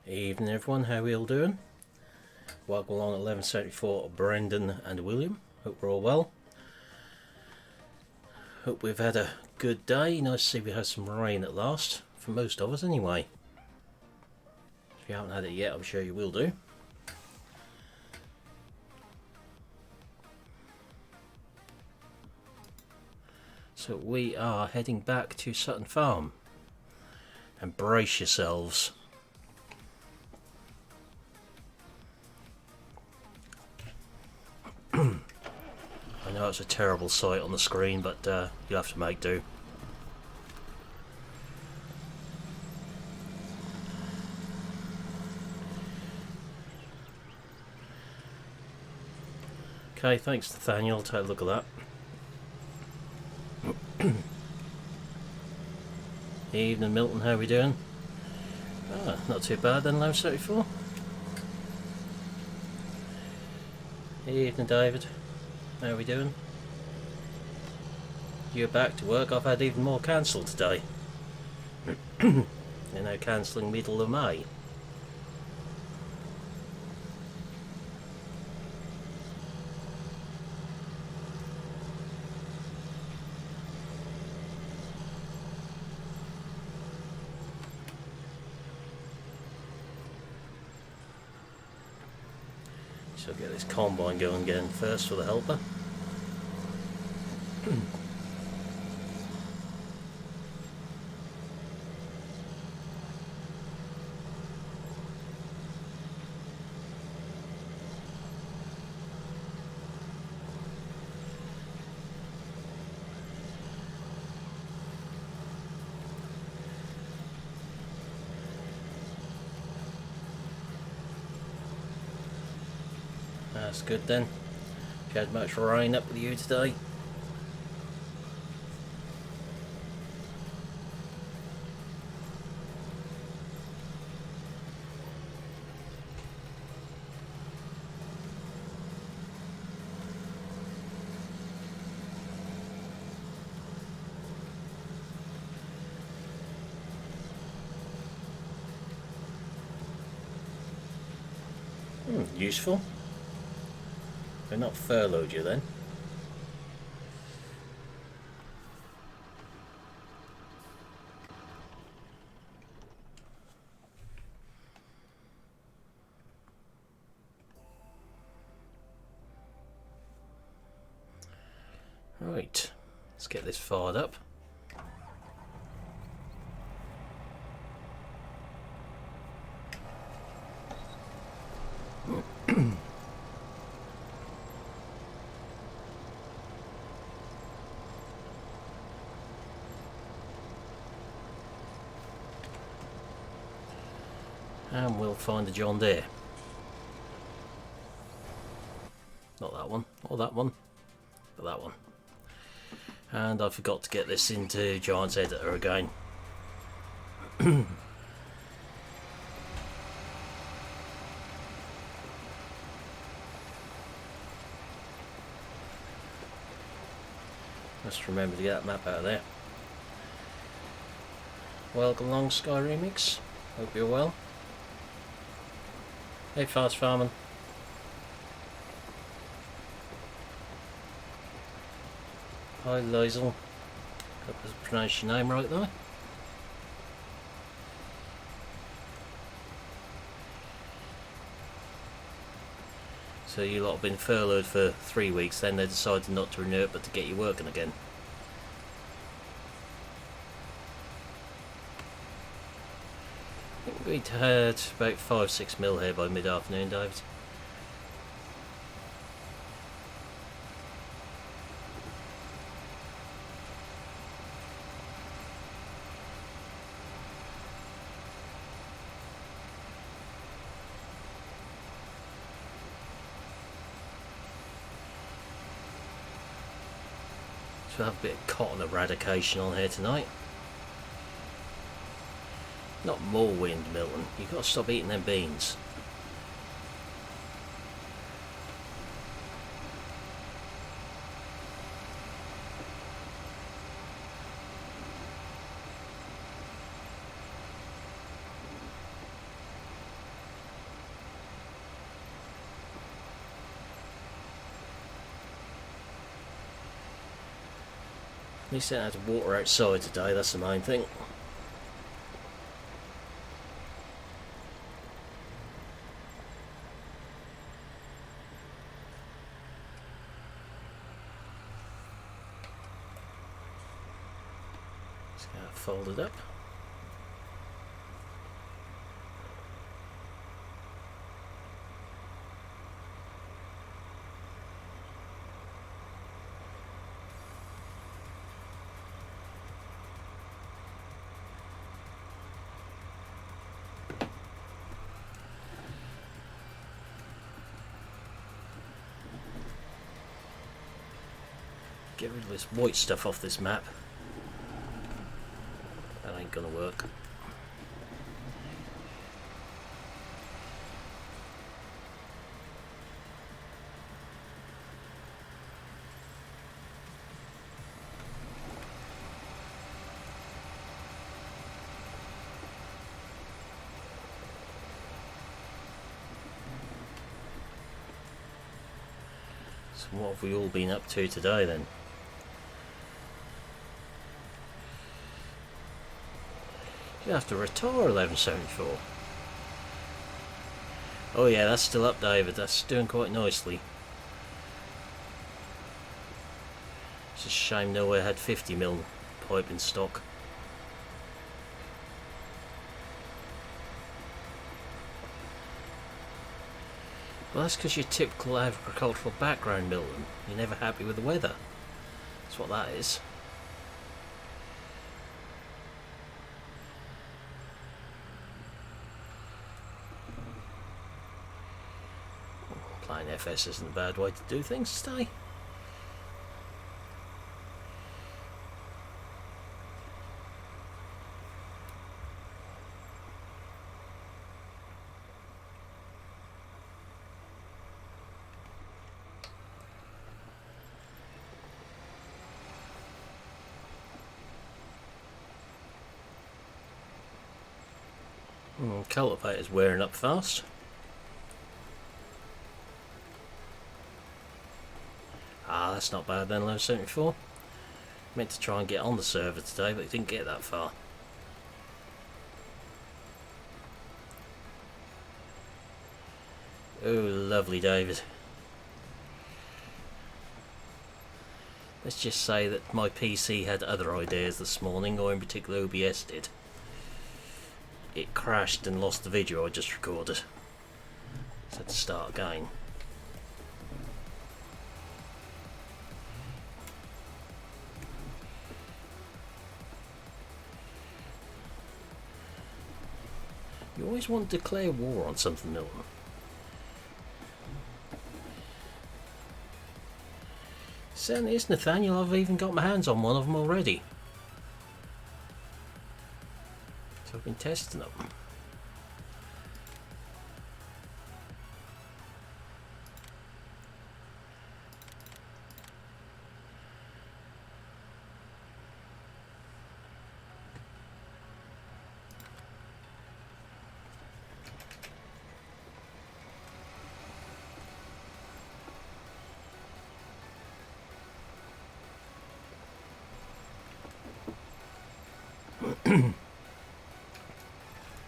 Evening everyone, how are we all doing? Welcome along at 1174 Brendan and William. Hope we're all well. Hope we've had a good day. Nice to see we had some rain at last, for most of us anyway. If you haven't had it yet, I'm sure you will do. So we are heading back to Sutton Farm. And brace yourselves. I know it's a terrible sight on the screen, but you'll have to make do. Okay, thanks Nathaniel, I'll take a look at that. Evening Milton, how are we doing? Ah, not too bad then, Low 74. Evening David, how are we doing? You're back to work. I've had even more cancelled today. They're now cancelling middle of May. So get this combine going again first for the helper. That's good then. You had much rain up with you today? Useful. They're not furloughed you then. Right, let's get this fired up. And we'll find the John Deere. Not that one, or that one, but that one. And I forgot to get this into Giant's Editor again. Must remember to get that map out of there. Welcome along, Sky Remix. Hope you're well. Hey, Fast Farming. Hi, Liesel. Hope I pronounced your name right there. So you lot have been furloughed for 3 weeks, then they decided not to renew it but to get you working again. I think we'd had about 5-6 mil here by mid-afternoon, David. So we'll have a bit of cotton eradication on here tonight. Not more wind, Milton. You've got to stop eating them beans. At least I don't have to water outside today, that's the main thing. Just going to fold it up. Get rid of this white stuff off this map. That ain't gonna work. So what have we all been up to today then? You have to retire 1174. Oh yeah, that's still up, David. That's doing quite nicely. It's a shame nowhere had 50mm pipe in stock. Well, that's because you're typical agricultural background, Milton. You're never happy with the weather. That's what that is. Playing FS isn't a bad way to do things today. Cultivator's wearing up fast. Ah, that's not bad then, 1174. Meant to try and get on the server today, but it didn't get that far. Oh, lovely, David. Let's just say that my PC had other ideas this morning, or in particular OBS did. It crashed and lost the video I just recorded. So I had to start again. You always want to declare war on something, Milton. Certainly is, Nathaniel. I've even got my hands on one of them already. So I've been testing them.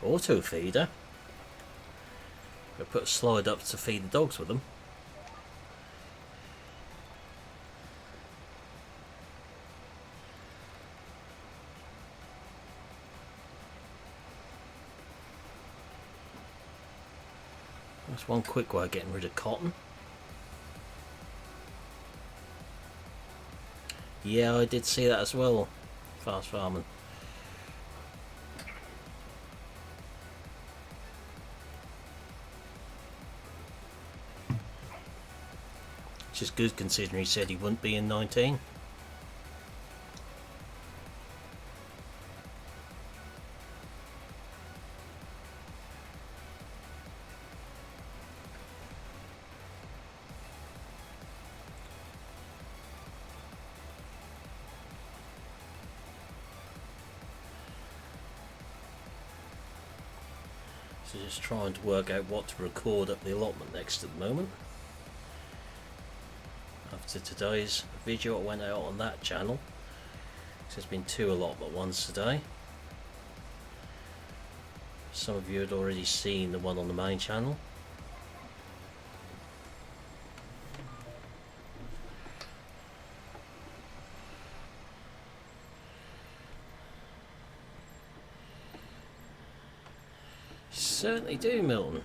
Auto feeder. I put a slide up to feed the dogs with them. That's one quick way of getting rid of cotton. Yeah, I did see that as well. Fast farming. Which is good considering he said he wouldn't be in 19. So just trying to work out what to record up the allotment next at the moment. After today's video, it went out on that channel. There's been 2 allotment ones today. Some of you had already seen the one on the main channel. Certainly do, Milton.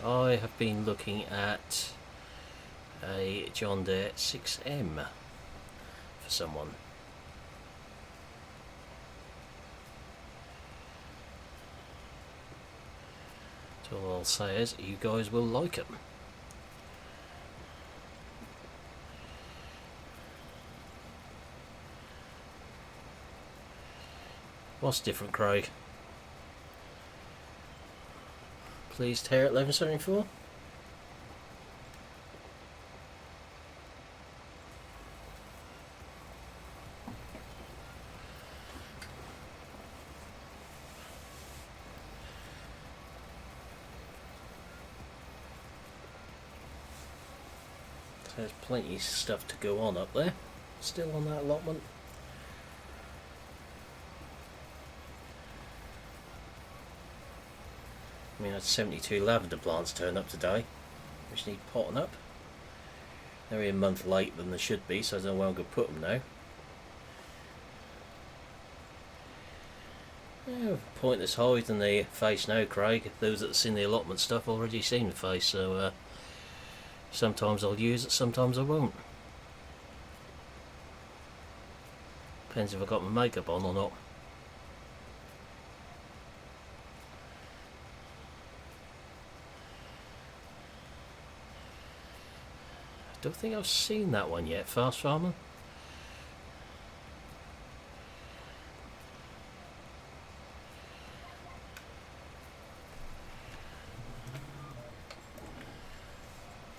I have been looking at a John Deere 6M for someone. So all I'll say is you guys will like them. What's different, Craig? Please tear at 1174. There's plenty of stuff to go on up there. Still on that allotment. I mean, I had 72 lavender plants turn up today, which need potting up. They're a month later than they should be, so I don't know where I'm going to put them now. Yeah, pointless hiding the face now, Craig. Those that have seen the allotment stuff already seen the face, so sometimes I'll use it, sometimes I won't. Depends if I've got my makeup on or not. I don't think I've seen that one yet, Fast Farmer.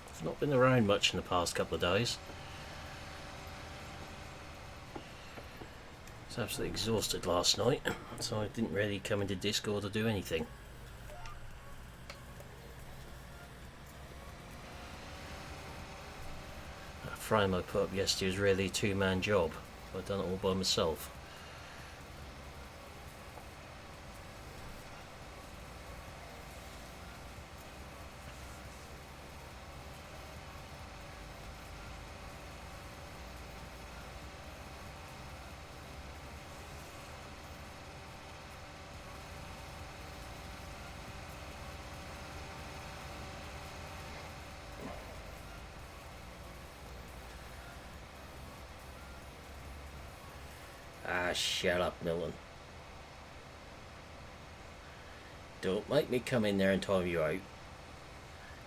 I've not been around much in the past couple of days. I was absolutely exhausted last night, so I didn't really come into Discord or do anything. That frame I put up yesterday was really a 2-man job. I've done it all by myself. Ah, shut up, Milton. Don't make me come in there and time you out,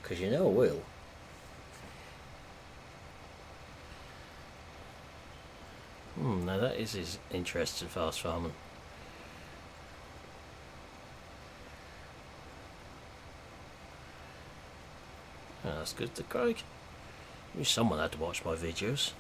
because you know I will. Now that is interesting, Fast Farming. Oh, that's good to Craig. Knew someone had to watch my videos.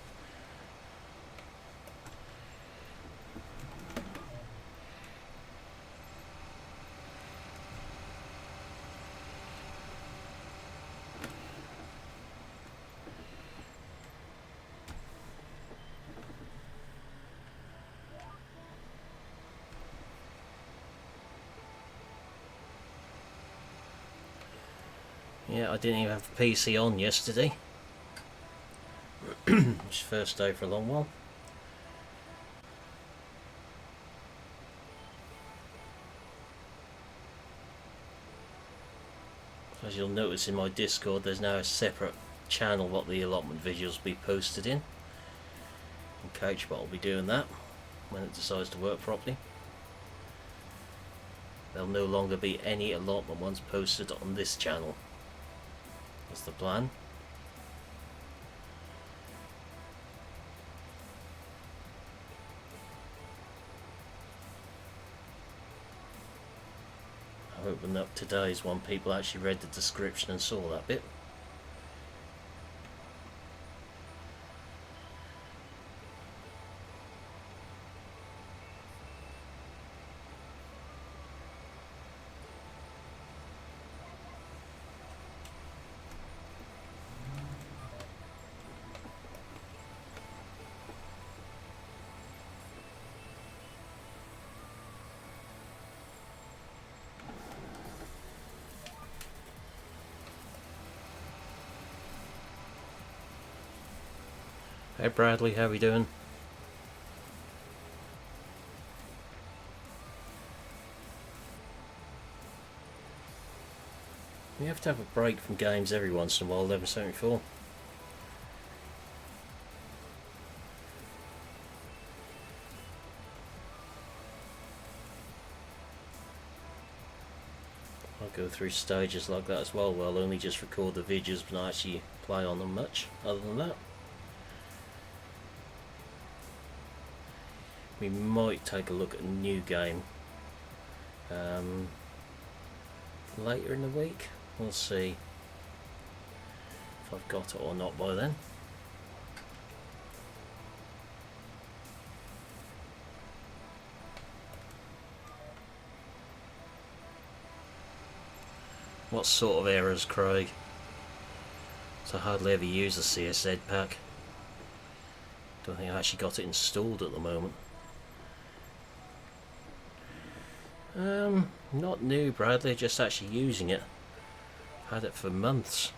Yeah, I didn't even have the PC on yesterday. It's the first day for a long while. As you'll notice in my Discord, there's now a separate channel what the allotment visuals will be posted in. And CouchBot will be doing that when it decides to work properly. There'll no longer be any allotment ones posted on this channel. That's the plan. I opened up today's one, people actually read the description and saw that bit. Hey Bradley, how we doing? You have to have a break from games every once in a while, 1174. I'll go through stages like that as well, where I'll only just record the videos but not actually play on them much, other than that. We might take a look at a new game later in the week. We'll see if I've got it or not by then. What sort of errors, Craig? So I hardly ever use the CSZ pack. Don't think I actually got it installed at the moment. Not new, Bradley, just actually using it. Had it for months.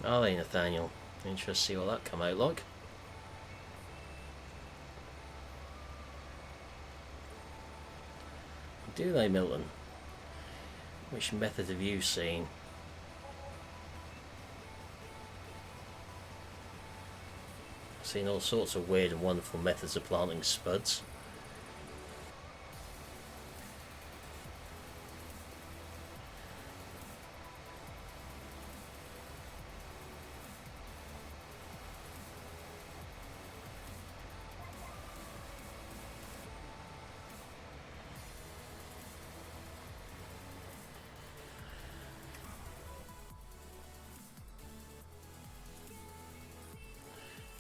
Are they, Nathaniel? Interested to see what that come out like. Do they, Milton? Which method have you seen? I've seen all sorts of weird and wonderful methods of planting spuds.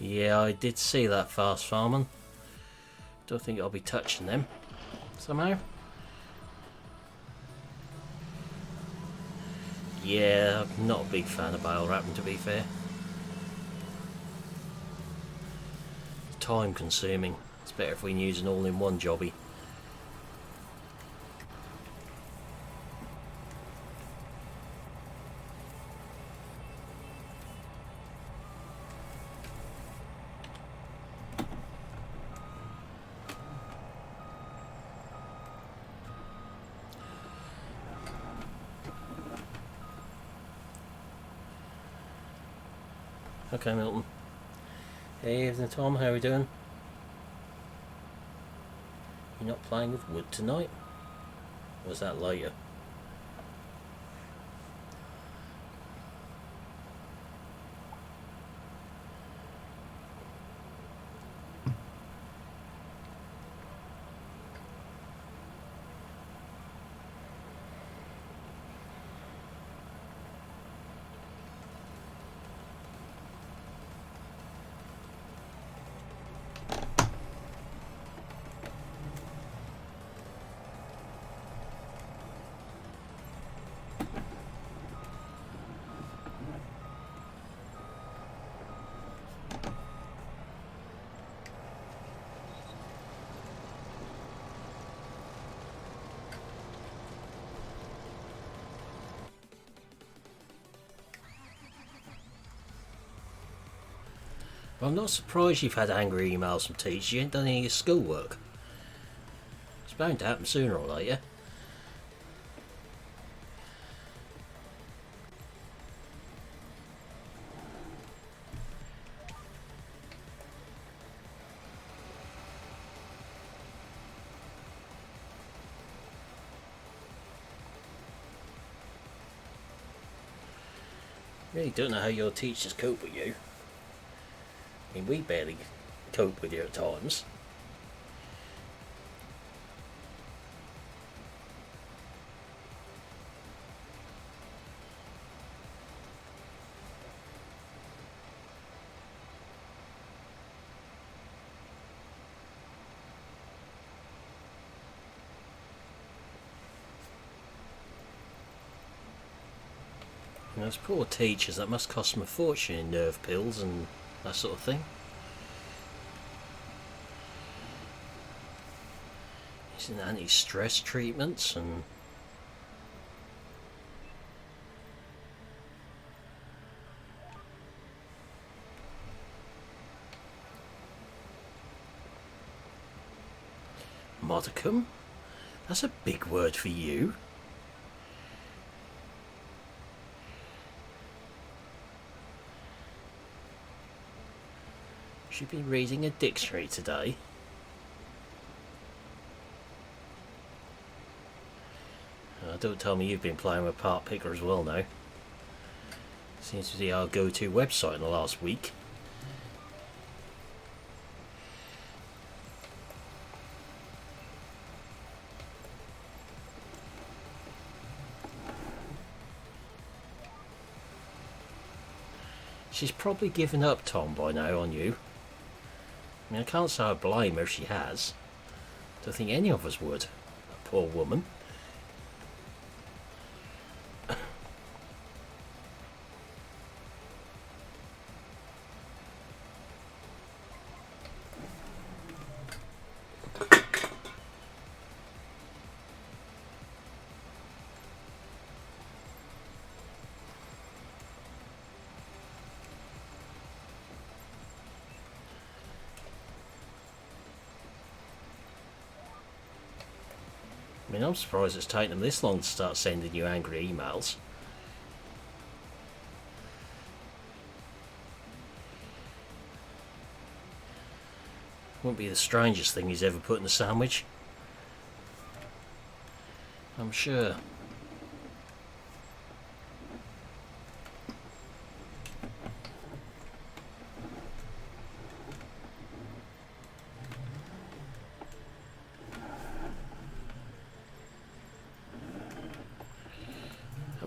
Yeah, I did see that fast farming. Don't think I'll be touching them somehow. Yeah, I'm not a big fan of bale wrapping, to be fair. It's time consuming. It's better if we can use an all-in-one jobby. Okay, Milton. Hey, evening, Tom. How are we doing? You're not playing with wood tonight? Or was that later? Well, I'm not surprised you've had angry emails from teachers. You ain't done any of your schoolwork. It's bound to happen sooner or later. Really don't know how your teachers cope with you. I mean, we barely cope with you at times. And those poor teachers, that must cost them a fortune in nerve pills and that sort of thing. Using anti-stress treatments and modicum? That's a big word for you. Should be reading a dictionary today. Don't tell me you've been playing with Part Picker as well now. Seems to be our go-to website in the last week. She's probably given up, Tom, by now on you. I mean, I can't say I blame her if she has. Don't think any of us would. That poor woman. I mean, I'm surprised it's taken them this long to start sending you angry emails. Wouldn't be the strangest thing he's ever put in a sandwich, I'm sure.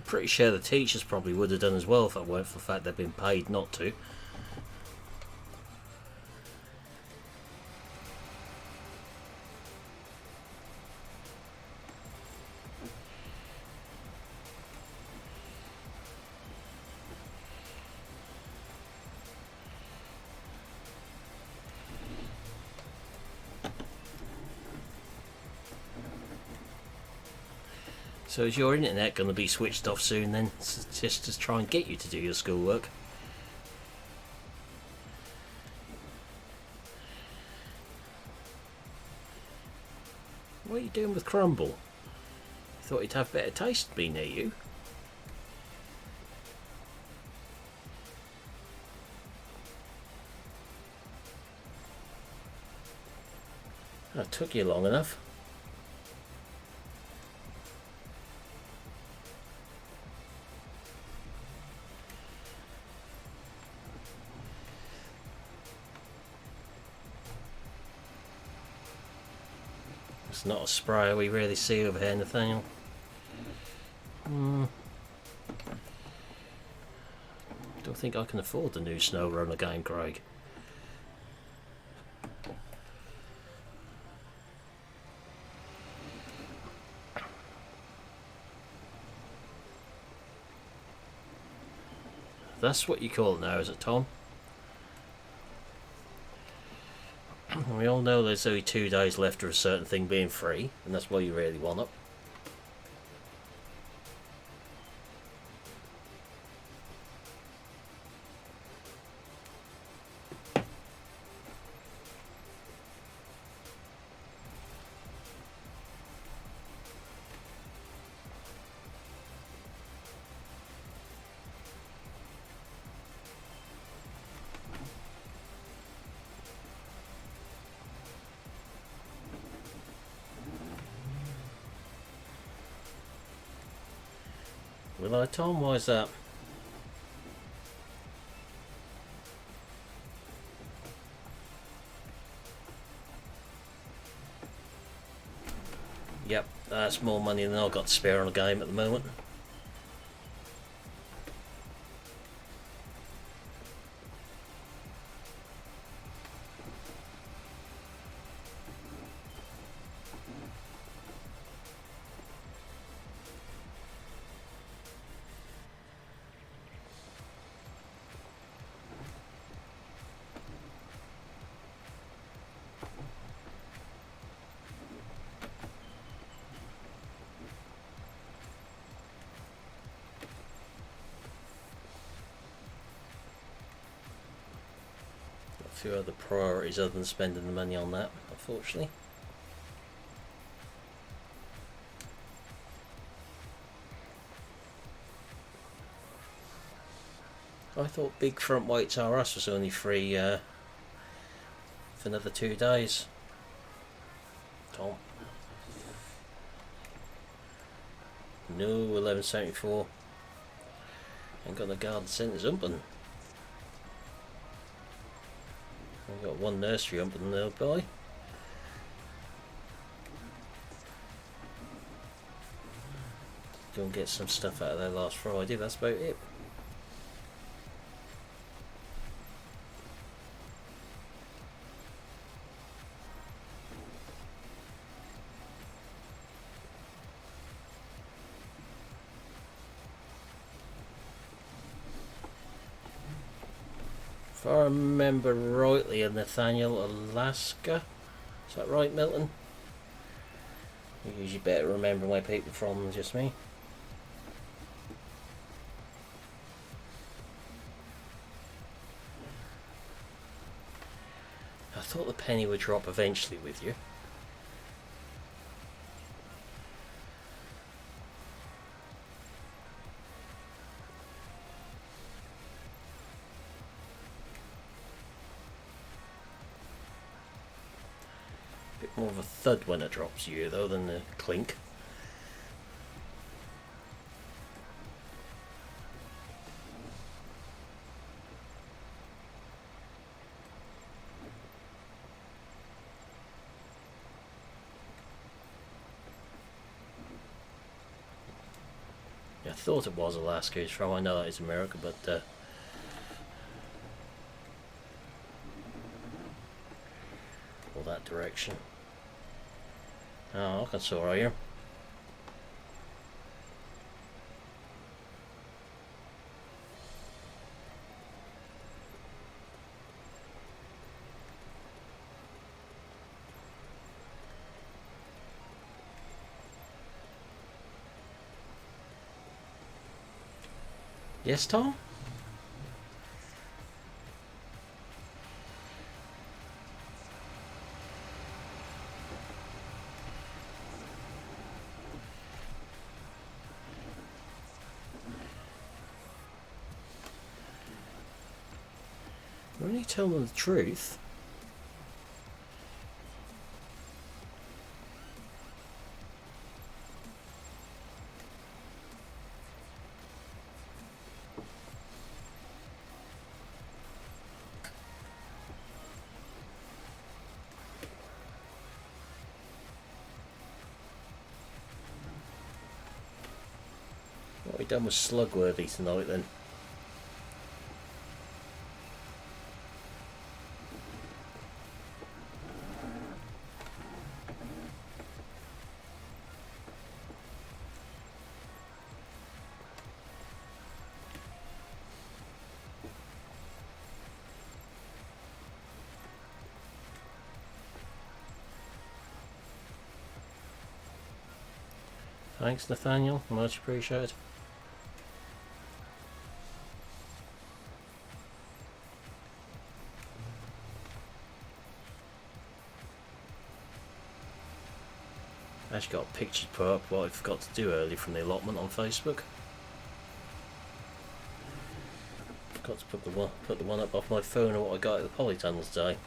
Pretty sure the teachers probably would have done as well if it weren't for the fact they've been paid not to. So is your internet going to be switched off soon then, just to try and get you to do your schoolwork? What are you doing with crumble? Thought he'd have better taste to be near you. That took you long enough. It's not a sprayer we really see over here, Nathaniel. Don't think I can afford the new snow runner game, Craig. That's what you call it now, is it, Tom? We all know there's only 2 days left of a certain thing being free, and that's why you really want it. Will I, Tom? Why is that? Yep, that's more money than I've got to spare on a game at the moment. few other priorities other than spending the money on that, unfortunately. I thought Big Front White's RS was only free for another 2 days. Tom. No 1174. Ain't got the garden centres open. I've got one nursery open there, boy. Go and get some stuff out of there last Friday, that's about it. If I remember rightly, Nathaniel, Alaska. Is that right, Milton? You usually better remember my people from than just me. I thought the penny would drop eventually with you. Bit more of a thud when it drops you though than the clink. I thought it was Alaska it's from. I know that is America, but all that direction. Oh, Arkansas, are you? Yes, Tom? When you tell them the truth, what we done was Slugworthy tonight then. Thanks, Nathaniel, much appreciated. I actually got pictures put up what I forgot to do earlier from the allotment on Facebook. Forgot to put the one up off my phone of what I got at the polytunnel today.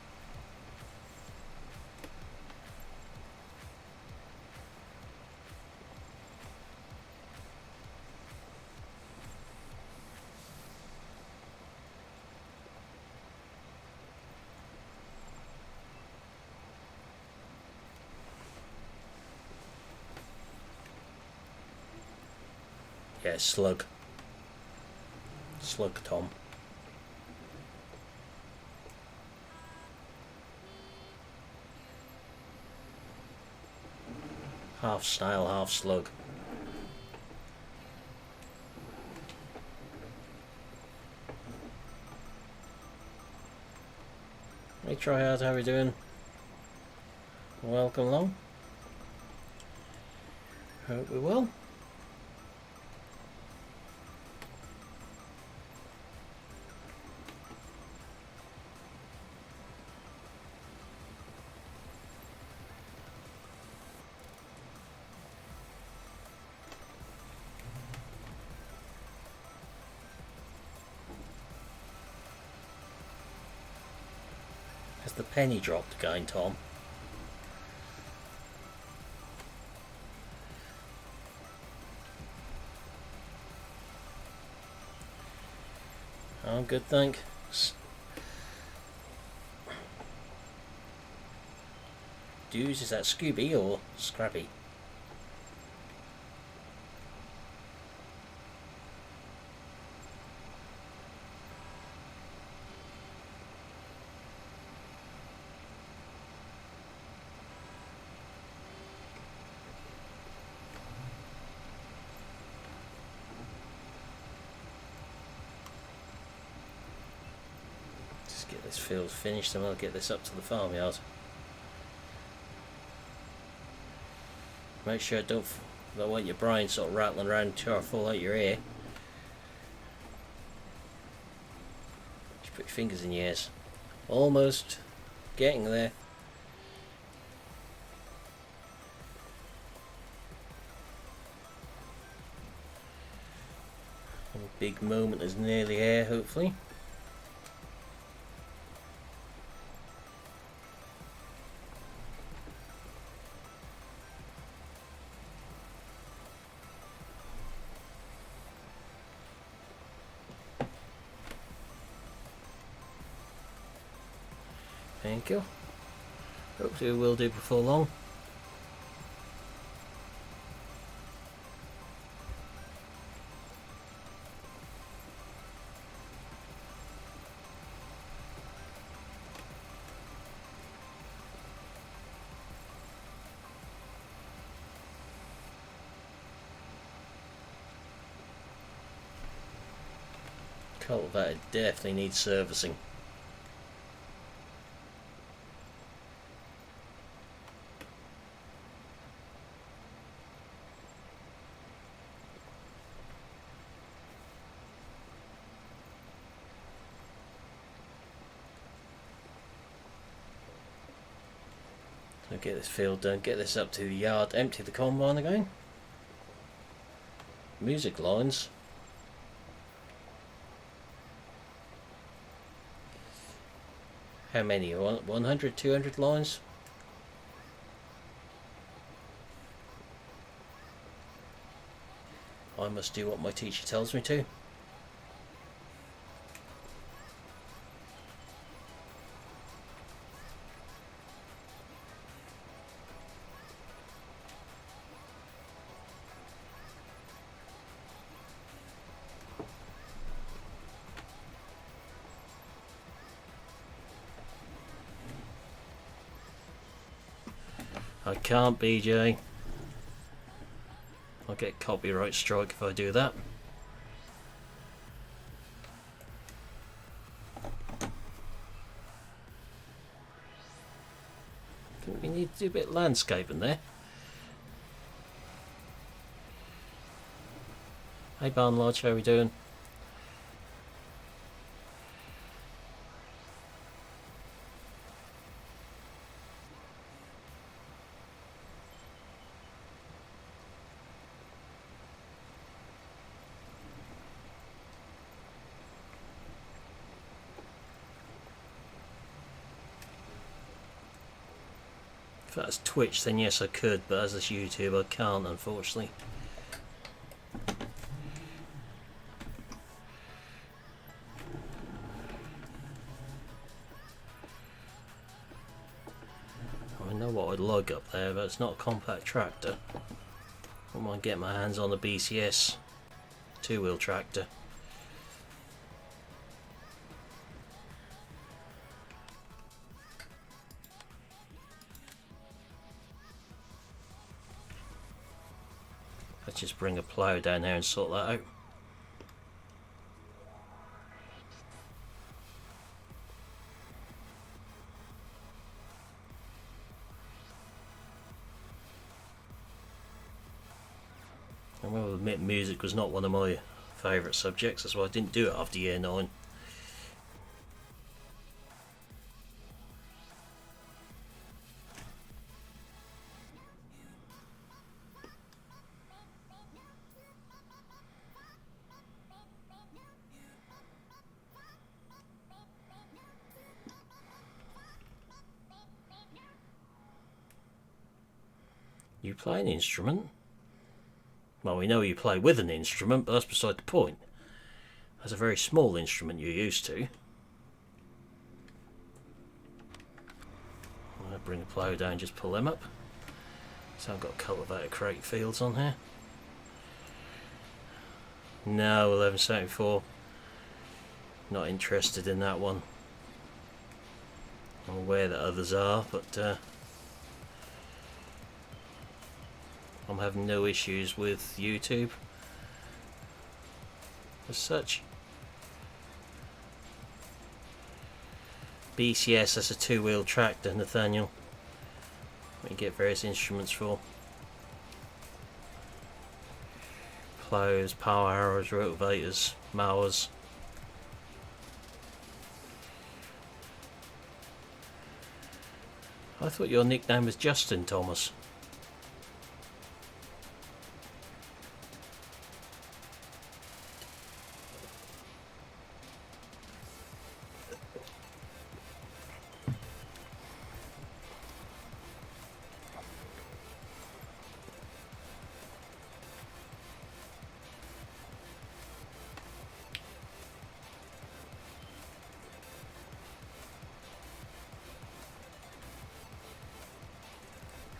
Yeah, slug. Slug Tom. Half snail, half slug. Hey Tryhard, how are we doing? Welcome along. Hope we will. Has the penny dropped again, Tom? Oh, good, thanks. Dudes, is that Scooby or Scrappy? Just get this field finished and I'll get this up to the farmyard. Make sure I don't want your brain sort of rattling around until I fall out your ear. Just put your fingers in your ears. Almost getting there. A big moment is nearly here, hopefully. Thank you. Hopefully we will do before long. Cultivator definitely needs servicing. So get this field done, get this up to the yard, empty the combine again. Music lines. How many? 100, 200 lines? I must do what my teacher tells me to. I can't, BJ. I'll get copyright strike if I do that. I think we need to do a bit of landscaping there. Hey Barn Lodge, how are we doing? If that's Twitch, then yes I could, but as it's YouTube I can't, unfortunately. I know what I'd lug up there, but it's not a compact tractor. I might get my hands on the BCS two-wheel tractor. Let's just bring a plough down there and sort that out. I will admit music was not one of my favourite subjects, that's why I didn't do it after year 9. You play an instrument? Well, we know you play with an instrument, but that's beside the point. That's a very small instrument you're used to. I'll bring the plough down, just pull them up. So I've got cultivator crate fields on here. No, 1174. Not interested in that one. I'm aware that others are, but I'm having no issues with YouTube as such. BCS, that's a two-wheel tractor, Nathaniel. We can get various instruments for. Ploughs, power harrows, rotovators, mowers. I thought your nickname was Justin, Thomas.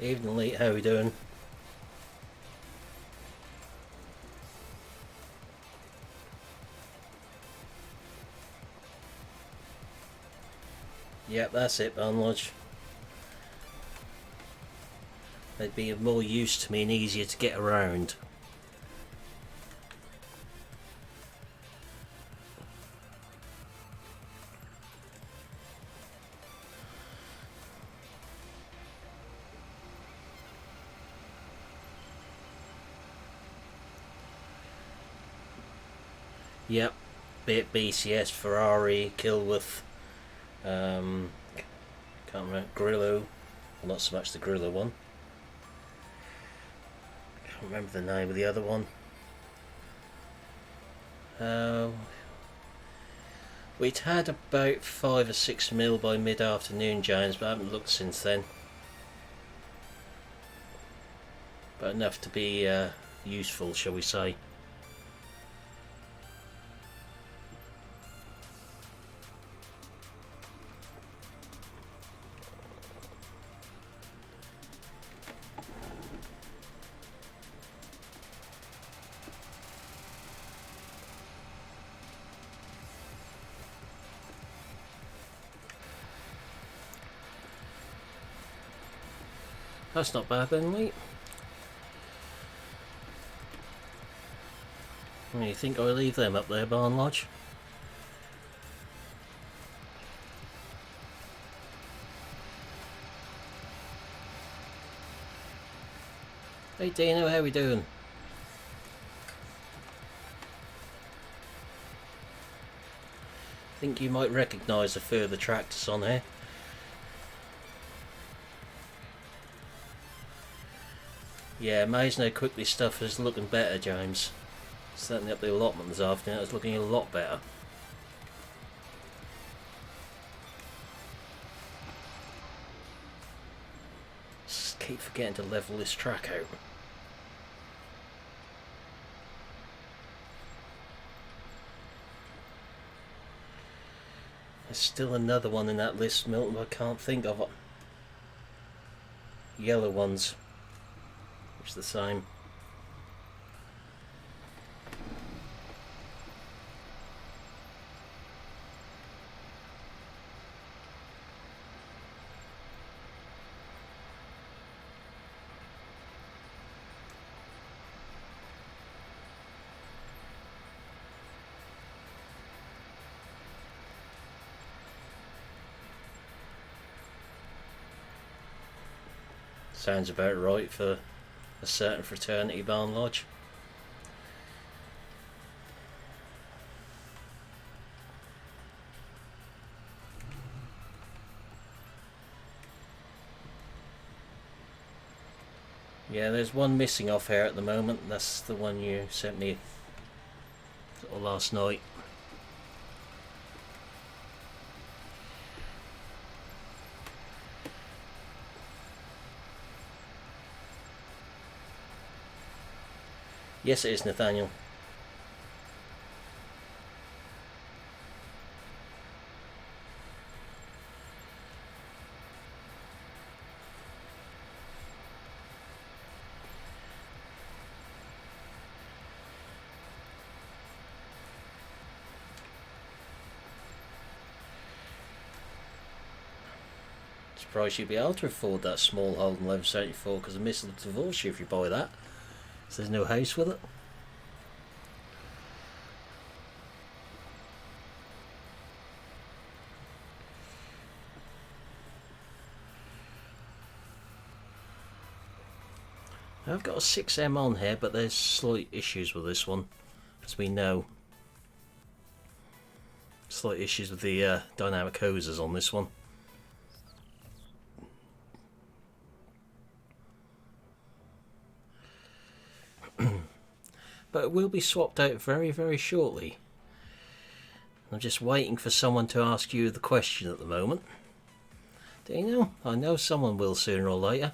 Evening, Lee. How are we doing? Yep, that's it, Barn Lodge. They'd be of more use to me and easier to get around. Yep, be it BCS, Ferrari, Kilworth, can't remember, Grillo, well, not so much the Grillo one. Can't remember the name of the other one. We'd had about 5 or 6 mil by mid-afternoon, James, but I haven't looked since then. But enough to be useful, shall we say. That's not bad then, mate. You think I'll leave them up there, Barn Lodge? Hey Dino, how we doing? Think you might recognise a further tractors on here. Yeah, amazing how quickly stuff is looking better, James. Setting up the allotment this afternoon, it's looking a lot better. Just keep forgetting to level this track out. There's still another one in that list, Milton, I can't think of it. Yellow ones. It's the same. Sounds about right for a certain fraternity, Barn Lodge. Yeah, there's one missing off here at the moment. That's the one you sent me last night. Yes, it is, Nathaniel. Surprised you'd be able to afford that small Holden 1174 because the missile will divorce you if you buy that. So there's no house with it. I've got a 6M on here, but there's slight issues with this one, as we know. Slight issues with the dynamic hoses on this one. But it will be swapped out very, very shortly. I'm just waiting for someone to ask you the question at the moment. Do you know? I know someone will sooner or later.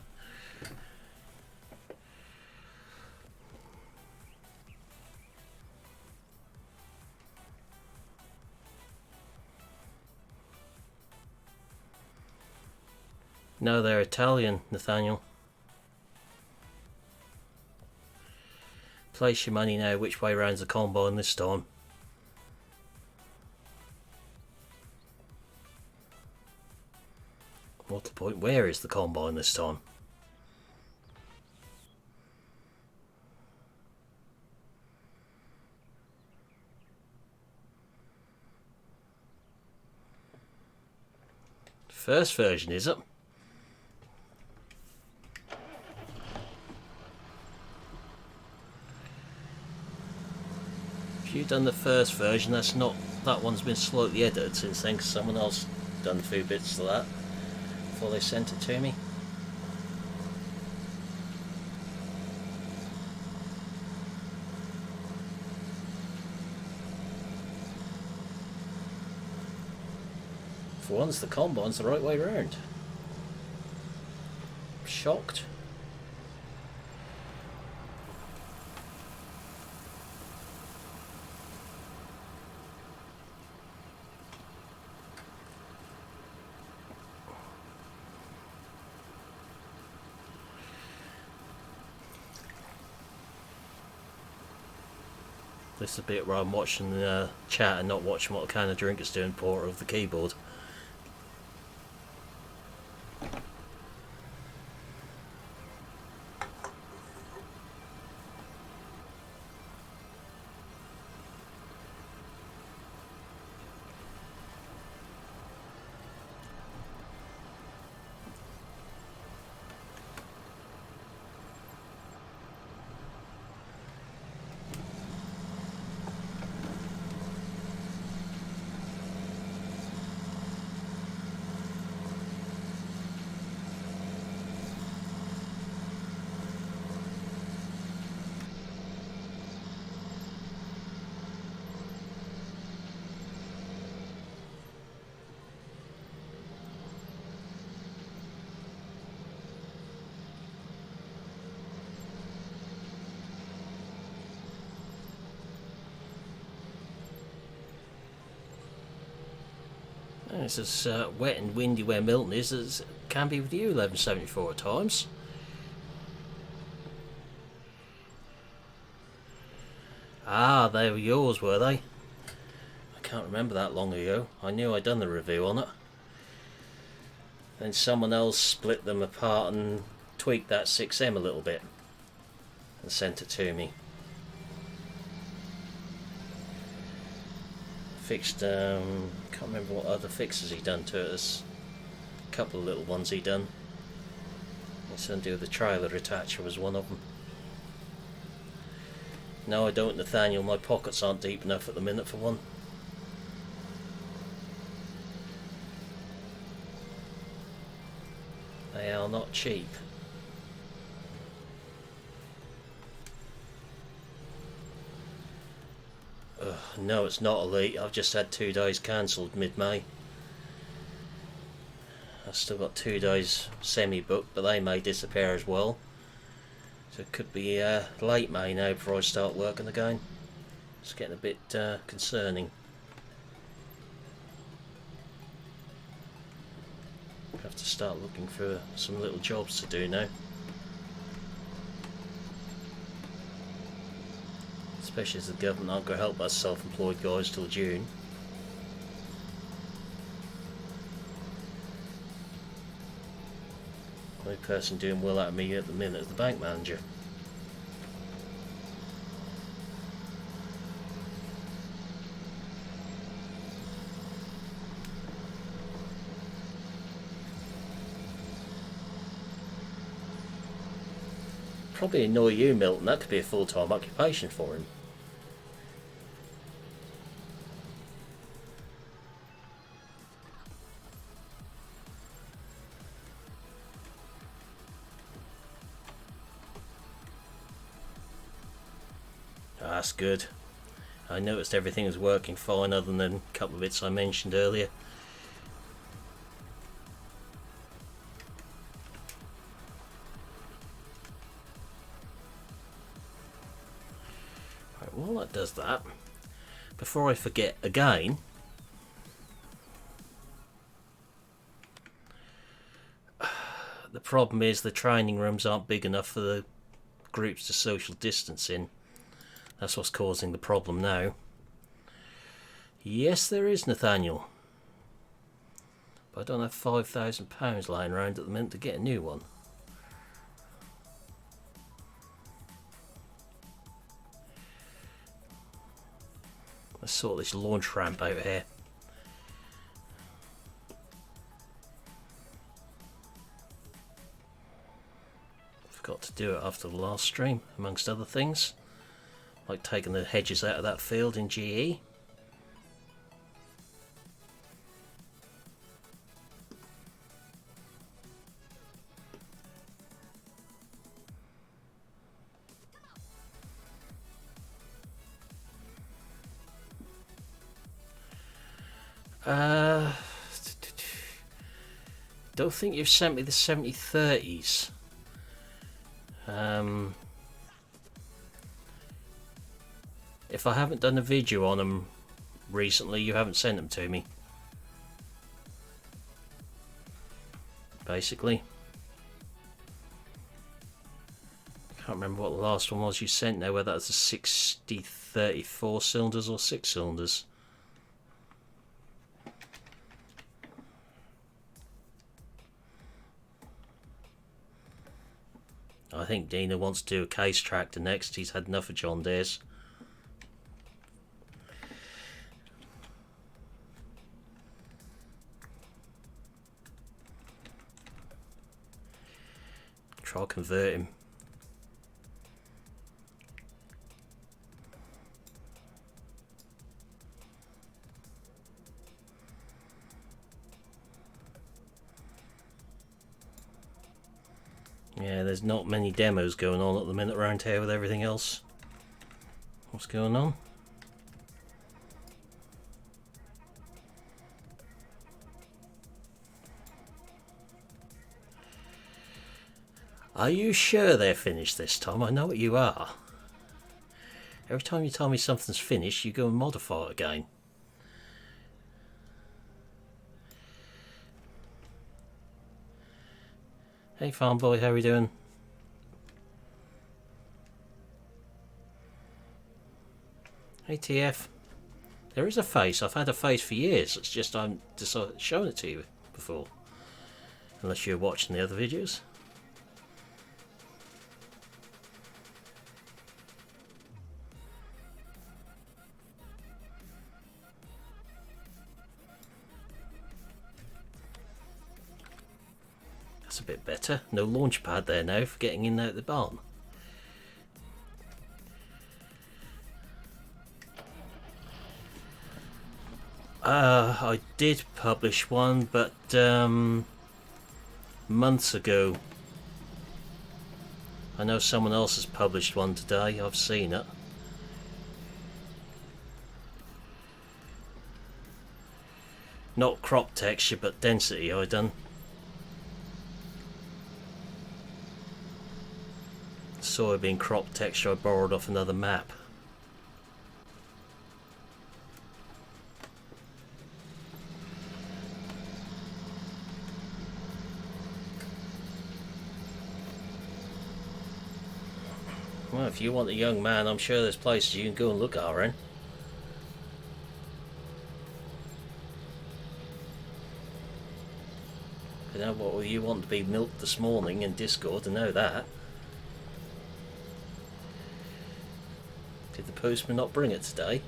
No, they're Italian, Nathaniel. Place your money now. Which way round's the combine this time? What's the point? Where is the combine this time? First version, is it? If you've done the first version, that one's been slightly edited since then, 'cause someone else done a few bits to that before they sent it to me. For once, the combine's the right way round. Shocked. This is a bit where I'm watching the chat and not watching what kind of drink is doing port of the keyboard. It's as wet and windy where Milton is as it can be with you 1174 at times. Ah, they were yours, were they? I can't remember that long ago. I knew I'd done the review on it. Then someone else split them apart and tweaked that 6M a little bit and sent it to me. Fixed, can't remember what other fixes he done to it. There's a couple of little ones he done. It's something to do with the trailer attacher was one of them. No, I don't, Nathaniel. My pockets aren't deep enough at the minute for one. They are not cheap. No, it's not Elite. I've just had 2 days cancelled mid-May. I've still got 2 days semi-booked, but they may disappear as well. So it could be late May now before I start working again. It's getting a bit concerning. I have to start looking for some little jobs to do now. Especially as the government aren't going to help us self-employed guys till June. The only person doing well out of me at the minute is the bank manager. Probably annoy you, Milton. That could be a full-time occupation for him. That's good. I noticed everything was working fine other than a couple of bits I mentioned earlier. Right, while that does that, before I forget again, the problem is the training rooms aren't big enough for the groups to social distance in. That's what's causing the problem now. Yes, there is, Nathaniel. But I don't have £5,000 lying around at the minute to get a new one. Let's sort this launch ramp out here. Forgot to do it after the last stream, amongst other things. Like taking the hedges out of that field in GE. Don't think you've sent me the 7030s. If I haven't done a video on them recently, you haven't sent them to me. Basically. I can't remember what the last one was you sent now, whether that's a 6034 cylinders or 6 cylinders. I think Dina wants to do a case tractor next. He's had enough of John Deere's. Try convert him. Yeah, there's not many demos going on at the minute around here with everything else. What's going on? Are you sure they're finished this time? I know what you are. Every time you tell me something's finished, you go and modify it again. Hey farm boy, how are we doing? Hey TF. There is a face. I've had a face for years. It's just I haven't decided shown it to you before. Unless you're watching the other videos. That's a bit better. No launch pad there now for getting in and out of the barn. I did publish one, but months ago. I know someone else has published one today. I've seen it. Not crop texture, but density I done. soybean crop texture I borrowed off another map. Well, if you want a young man, I'm sure there's places you can go and look at, Aaron. You know what, you want to be milked this morning in Discord, to know that. Did the postman not bring it today?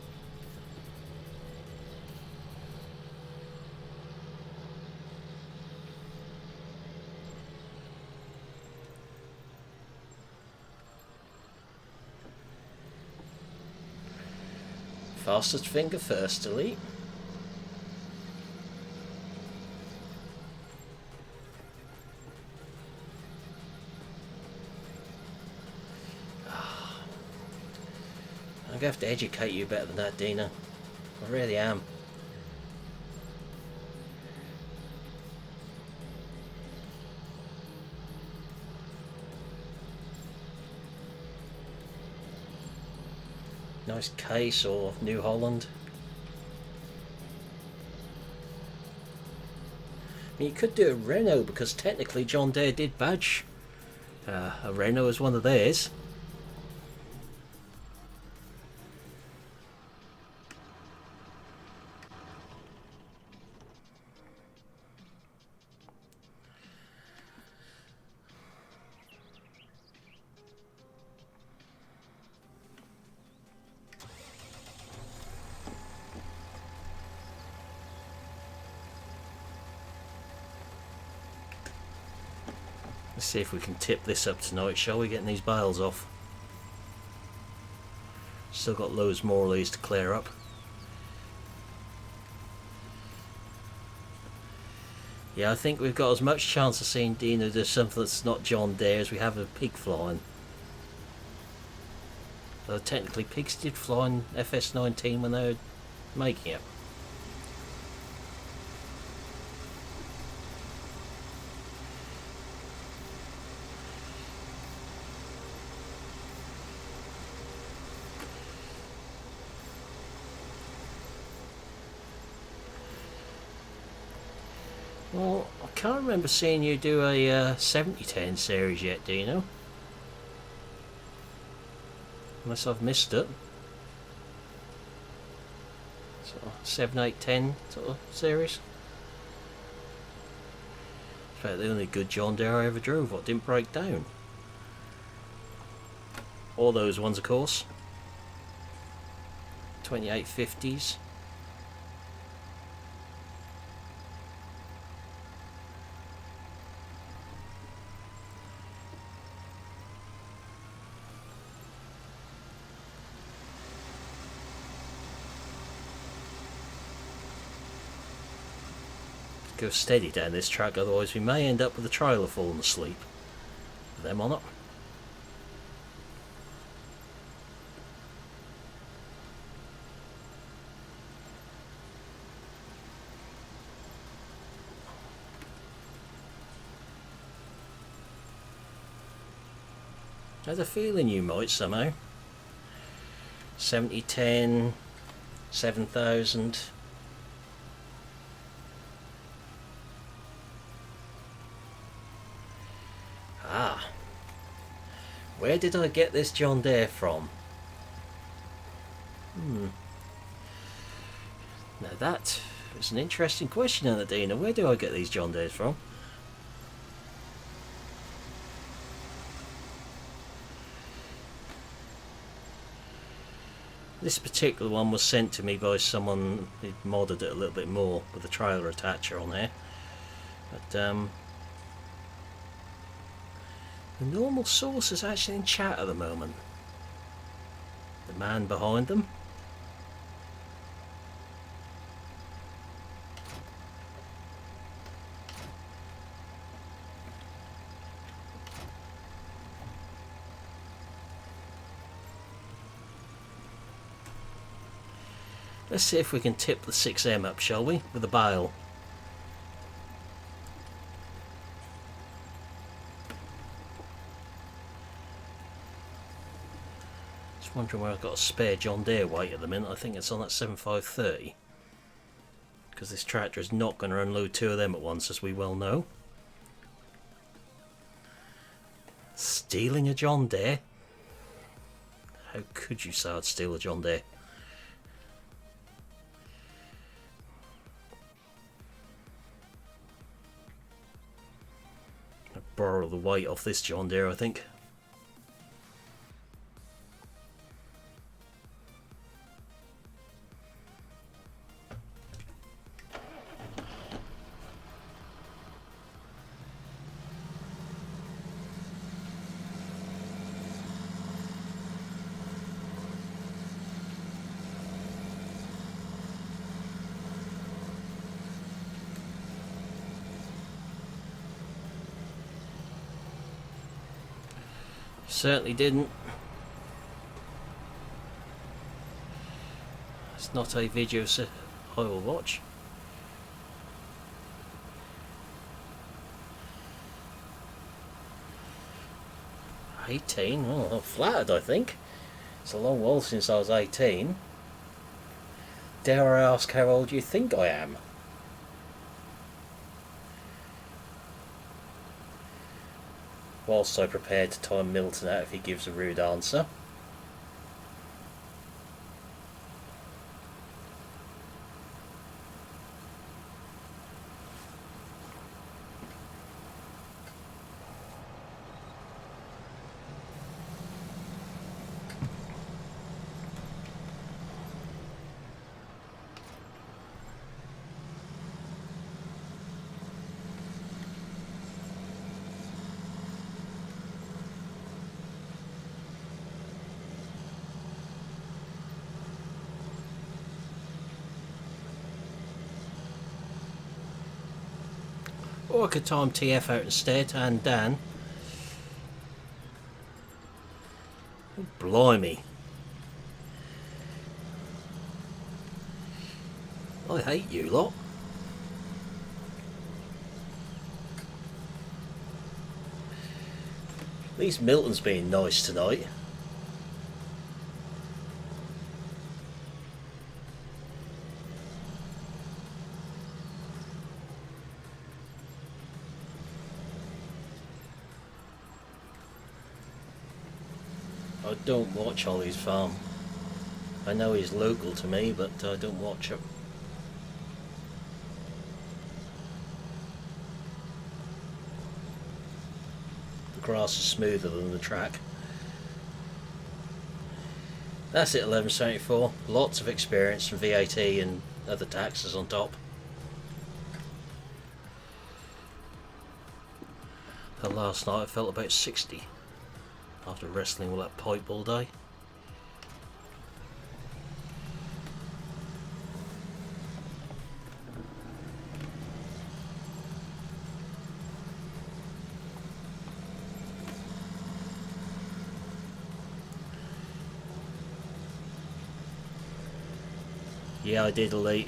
Fastest finger first, delete. I'm going to have to educate you better than that, Dina. I really am. Nice case or New Holland. I mean, you could do a Renault because technically John Deere did badge a Renault as one of theirs. Let's see if we can tip this up tonight, shall we, getting these bales off. Still got loads more of these to clear up. Yeah, I think we've got as much chance of seeing Dino do something that's not John Deere as we have a pig flying. Though technically pigs did fly in FS19 when they were making it. Well, I can't remember seeing you do a 7010 series yet, do you know? Unless I've missed it. Sort of 7810 sort of series. In fact, the only good John Deere I ever drove, what didn't break down. All those ones, of course. 2850s. Go steady down this track, otherwise we may end up with the trailer falling asleep. With them on it. I had a feeling you might somehow. 7010, 7000. Ah, where did I get this John Deere from? Now that is an interesting question, Anadina. Where do I get these John Deeres from? This particular one was sent to me by someone who modded it a little bit more with a trailer attacher on there. But the normal source is actually in chat at the moment. The man behind them. Let's see if we can tip the 6M up, shall we, with a bale. Just wondering where I've got a spare John Deere weight at the minute. I think it's on that 7530. Because this tractor is not going to unload two of them at once, as we well know. Stealing a John Deere? How could you say I'd steal a John Deere? I'll borrow the weight off this John Deere, I think. Certainly didn't. It's not a video I will watch. $18? Oh, I'm flattered, I think. It's a long while since I was 18. Dare I ask how old you think I am? Whilst I prepare to time Milton out if he gives a rude answer. Or I could time TF out instead, and Dan. Oh, blimey. I hate you lot. At least Milton's being nice tonight. I don't watch Ollie's Farm. I know he's local to me, but I don't watch him. The grass is smoother than the track. That's it, 1174. Lots of experience from VAT and other taxes on top. And last night I felt about 60. After wrestling with that pipe all day. Yeah, I did, Elite.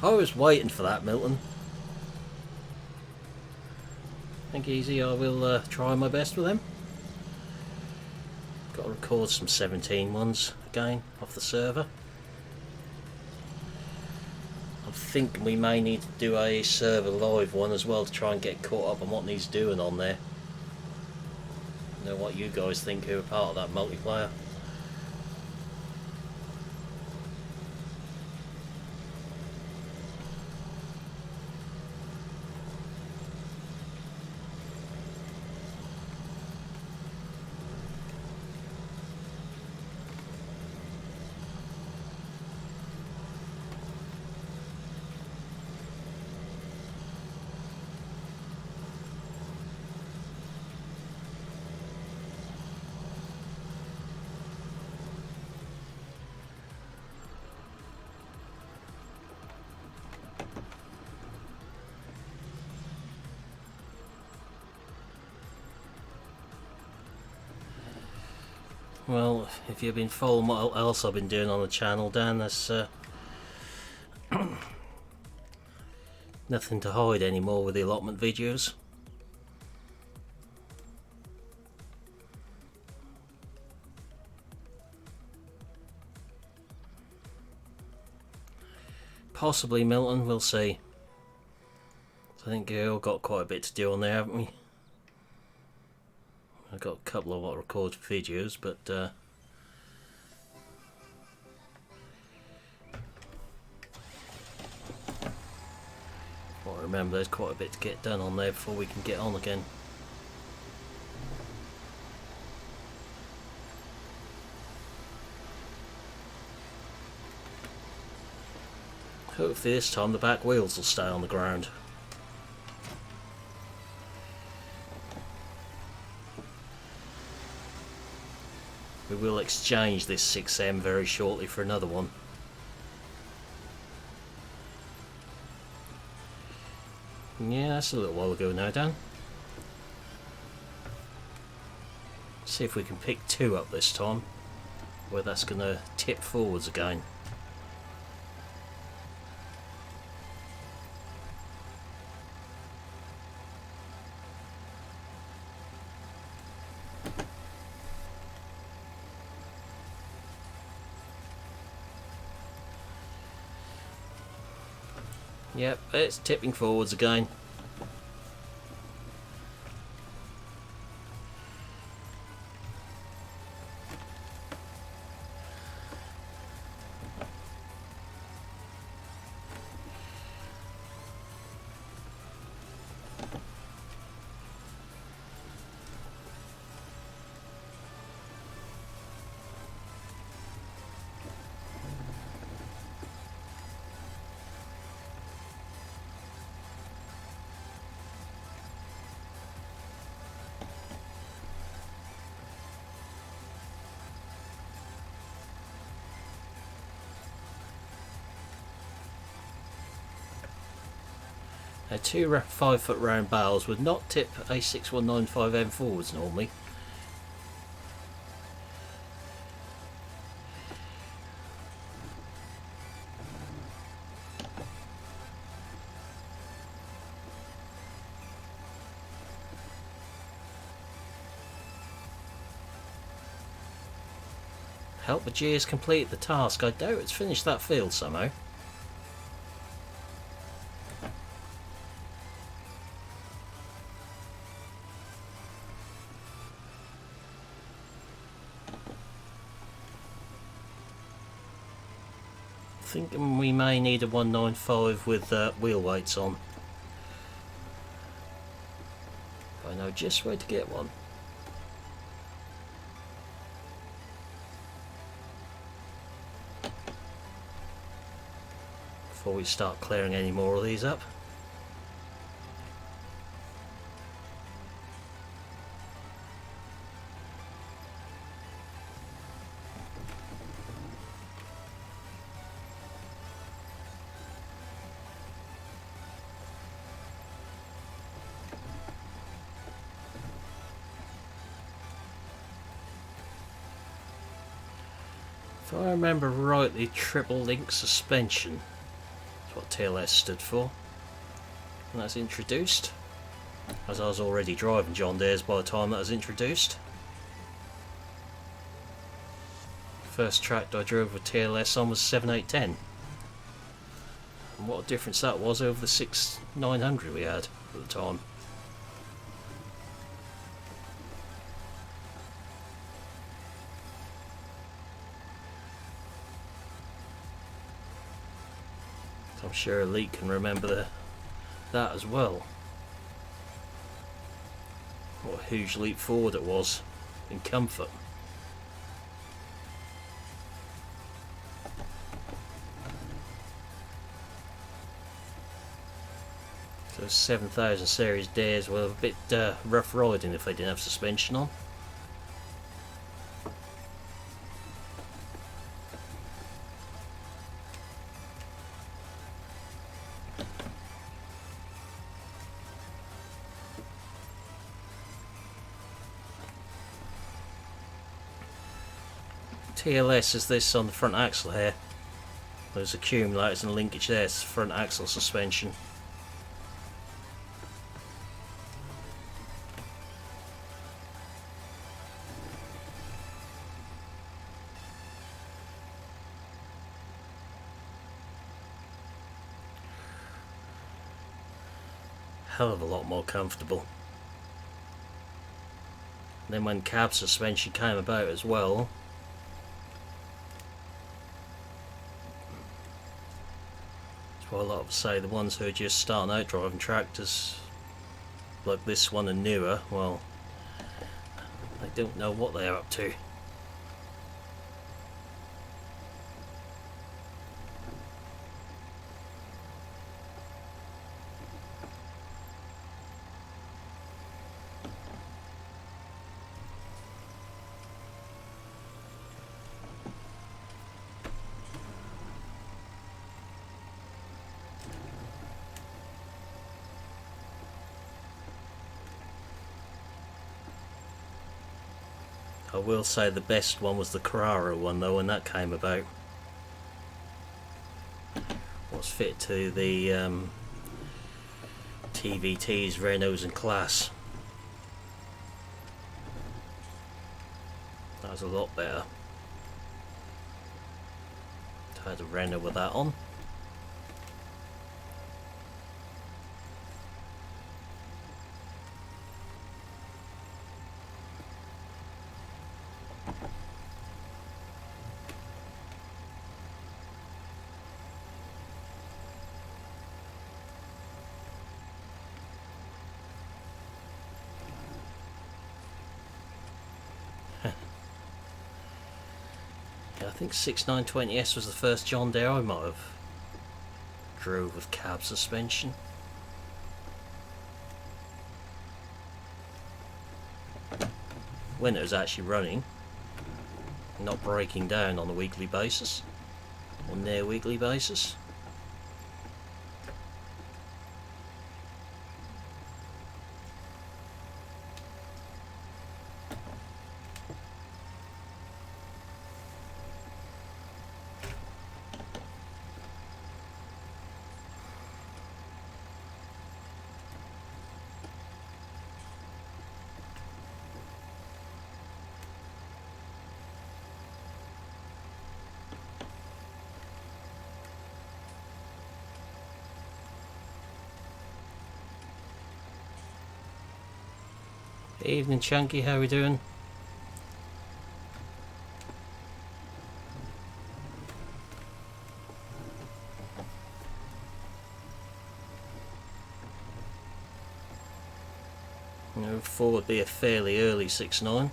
I was waiting for that, Milton. Think easy, I will try my best with them. Got to record some 17 ones again off the server. I'm thinking we may need to do a server live one as well to try and get caught up on what needs doing on there. Know what you guys think who are part of that multiplayer. Well, if you've been following what else I've been doing on the channel, Dan, there's nothing to hide anymore with the allotment videos. Possibly Milton, we'll see. I think we've all got quite a bit to do on there, haven't we? I've got a couple of what recorded videos, but I remember there's quite a bit to get done on there before we can get on again. Hopefully this time the back wheels will stay on the ground. We will exchange this 6M very shortly for another one. Yeah, that's a little while ago now, Dan. See if we can pick two up this time, where that's going to tip forwards again. Yep, it's tipping forwards again. Now, two 5-foot round barrels would not tip a 6195M forwards normally. Help the gears complete the task. I doubt it's finished that field somehow. Thinking we may need a 195 with wheel weights on. I know just where to get one. Before we start clearing any more of these up. If I remember rightly, triple link suspension is what TLS stood for. And that's introduced, as I was already driving John Deere's by the time that was introduced. First track I drove with TLS on was 7810. And what a difference that was over the 6900 we had at the time. I'm sure Elite can remember that as well. What a huge leap forward it was in comfort. So 7000 series Deeres were a bit rough riding if they didn't have suspension on. TLS is this on the front axle here. There's accumulators and linkage there, it's front axle suspension. hell of a lot more comfortable. And then when cab suspension came about as well, that's why a lot of us say the ones who are just starting out driving tractors like this one and newer, well, they don't know what they're up to. I will say the best one was the Carrara one though, when that came about. Was fit to the TVTs, Renaults and Class. That was a lot better. I had a Renault with that on. I think 6920S was the first John Deere I might have drove with cab suspension. When it was actually running, not breaking down on a weekly basis, or near weekly basis. Evening Chunky, how are we doing? Four would be a fairly early 6.9.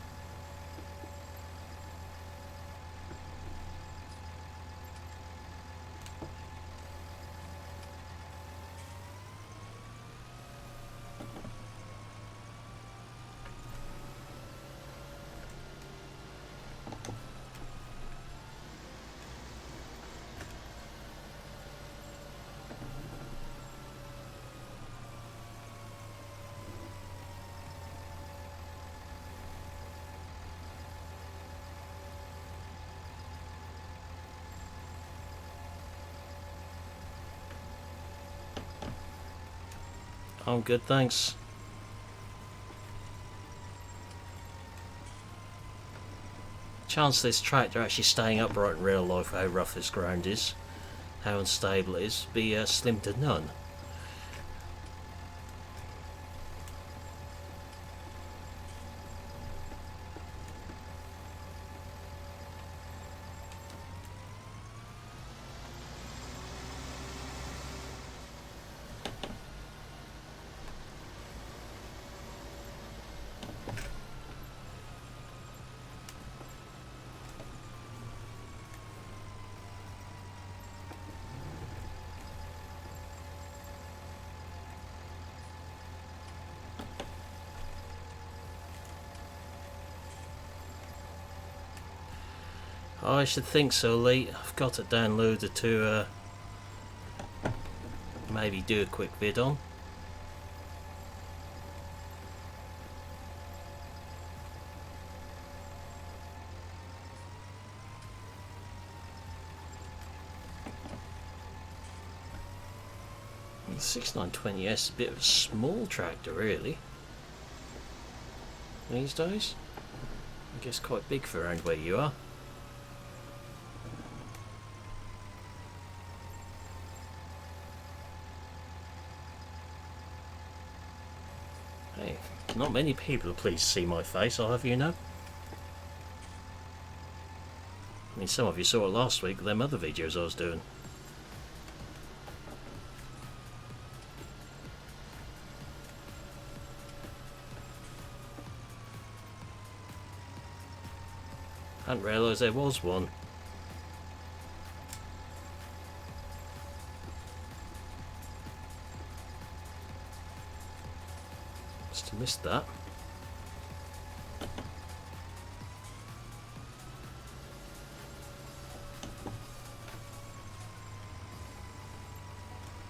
I'm good, thanks. Chance this tractor actually staying upright in real life, how rough this ground is, how unstable it is, be slim to none. I should think so, Lee. I've got it downloaded to maybe do a quick vid on. The 6920S is a bit of a small tractor, really, these days. I guess quite big for around where you are. Hey, not many people are pleased to see my face, I'll have you know. I mean, some of you saw it last week with them other videos I was doing. I hadn't realised there was one. Must have missed that.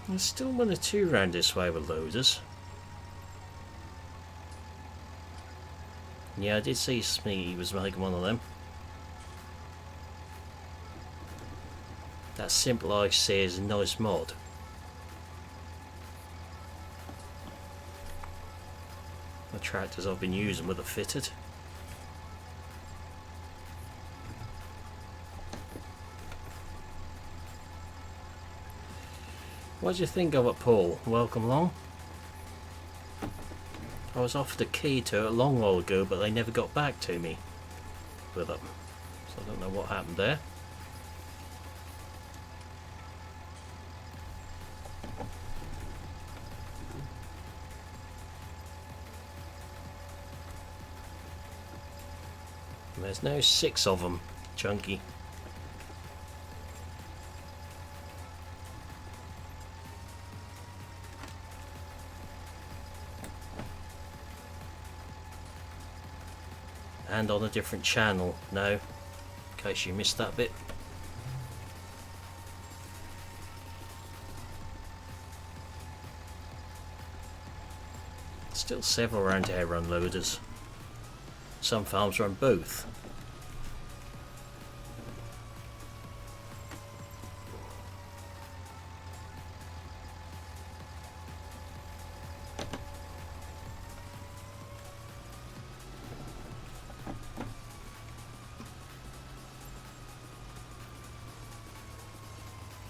There's still one or two round this way with loaders. Yeah, I did see Smeagol was making one of them. That simple I see is a nice mod. The tractors I've been using with are fitted. What do you think of it, Paul? Welcome along. I was offered a key to it a long while ago, but they never got back to me with it. So I don't know what happened there. And there's now 6 of them, chunky. And on a different channel now, in case you missed that bit. Still several around here run loaders. Some farms run both.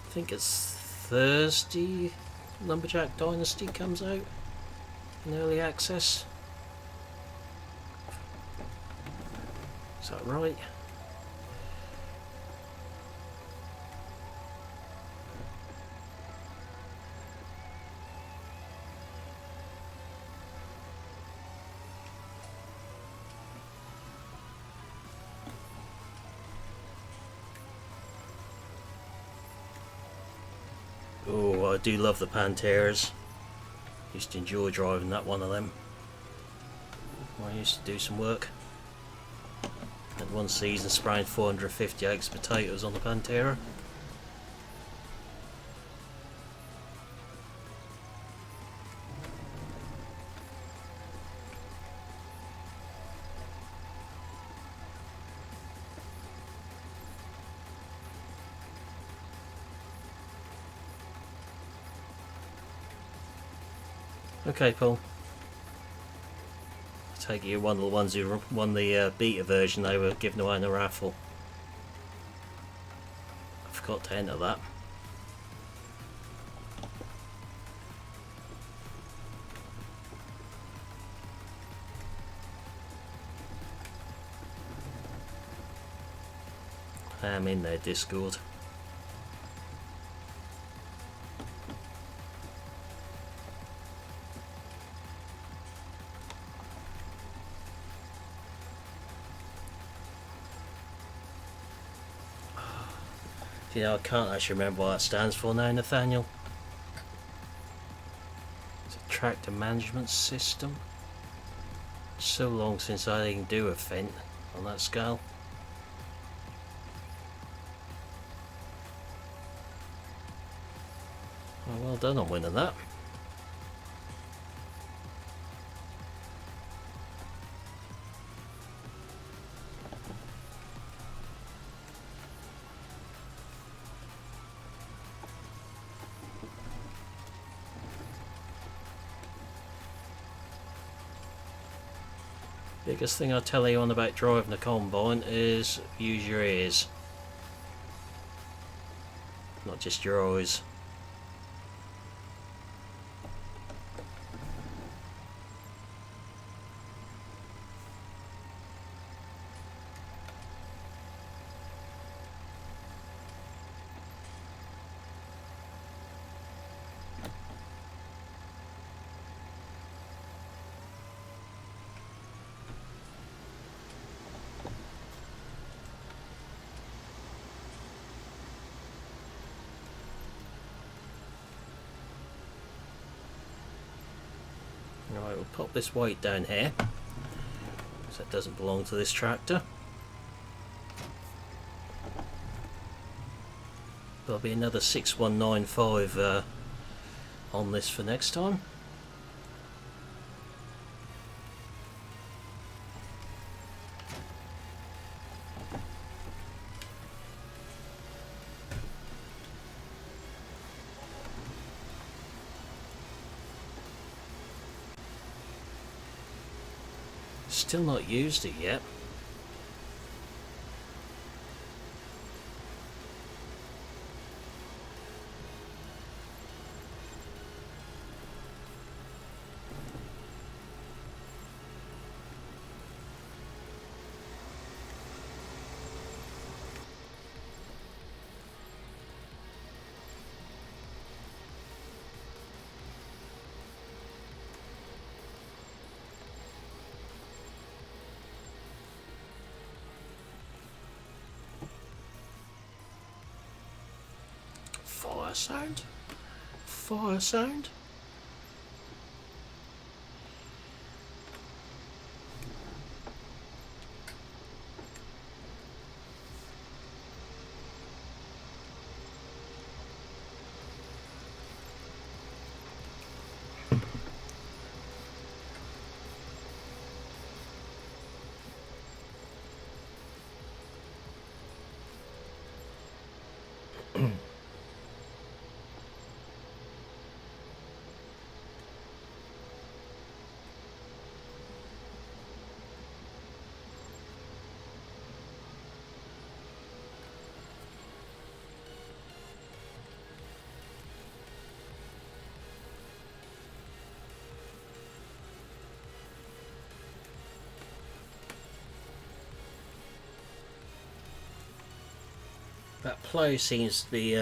I think it's Thursday Lumberjack Dynasty comes out in early access. Is that right? Oh, I do love the Panteras. Used to enjoy driving that one of them when I used to do some work. Had one season spraying 450 acres of potatoes on the Pantera. Okay, Paul. I take it you're one of the ones who won the beta version they were giving away in a raffle. I forgot to enter that. I'm in their Discord. You know, I can't actually remember what that stands for now, Nathaniel. It's a tractor management system. So long since I didn't do a Fent on that scale. Well done on winning that. Biggest thing I'll tell you on about driving a combine is use your ears, not just your eyes. Right, we'll pop this weight down here, because that doesn't belong to this tractor. There'll be another 6195 on this for next time. Still not used it yet. Fire sound? Fire sound? That plough seems to be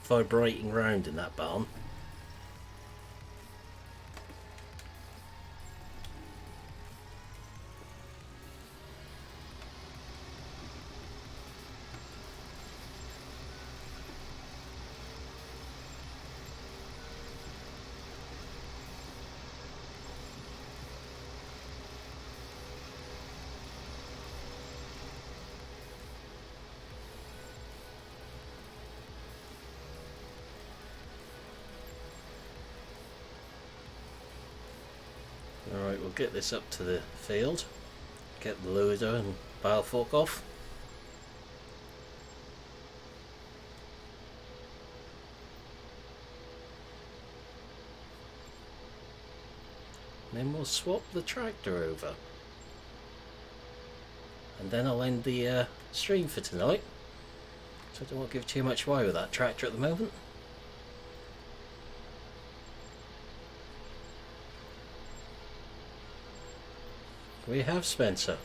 vibrating round in that barn. Alright, we'll get this up to the field, get the loader and bale fork off. And then we'll swap the tractor over. And then I'll end the stream for tonight. So I don't want to give too much away with that tractor at the moment. We have Spencer.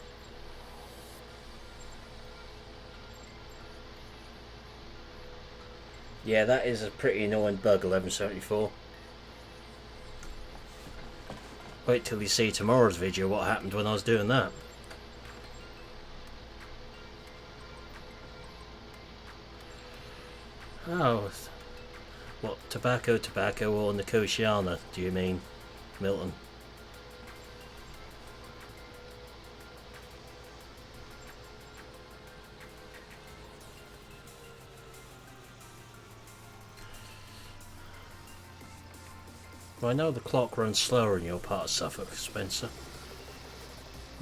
Yeah, that is a pretty annoying bug, 1174. Wait till you see tomorrow's video what happened when I was doing that. Oh, what, tobacco or Nicotiana, do you mean, Milton? Well, I know the clock runs slower in your part of Suffolk, Spencer.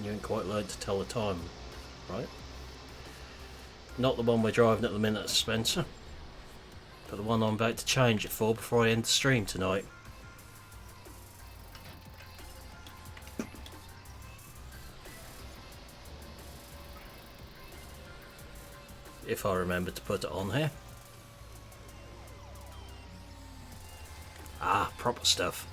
You ain't quite learned to tell the time, right? Not the one we're driving at the minute, Spencer. But the one I'm about to change it for before I end the stream tonight. If I remember to put it on here. Ah, proper stuff.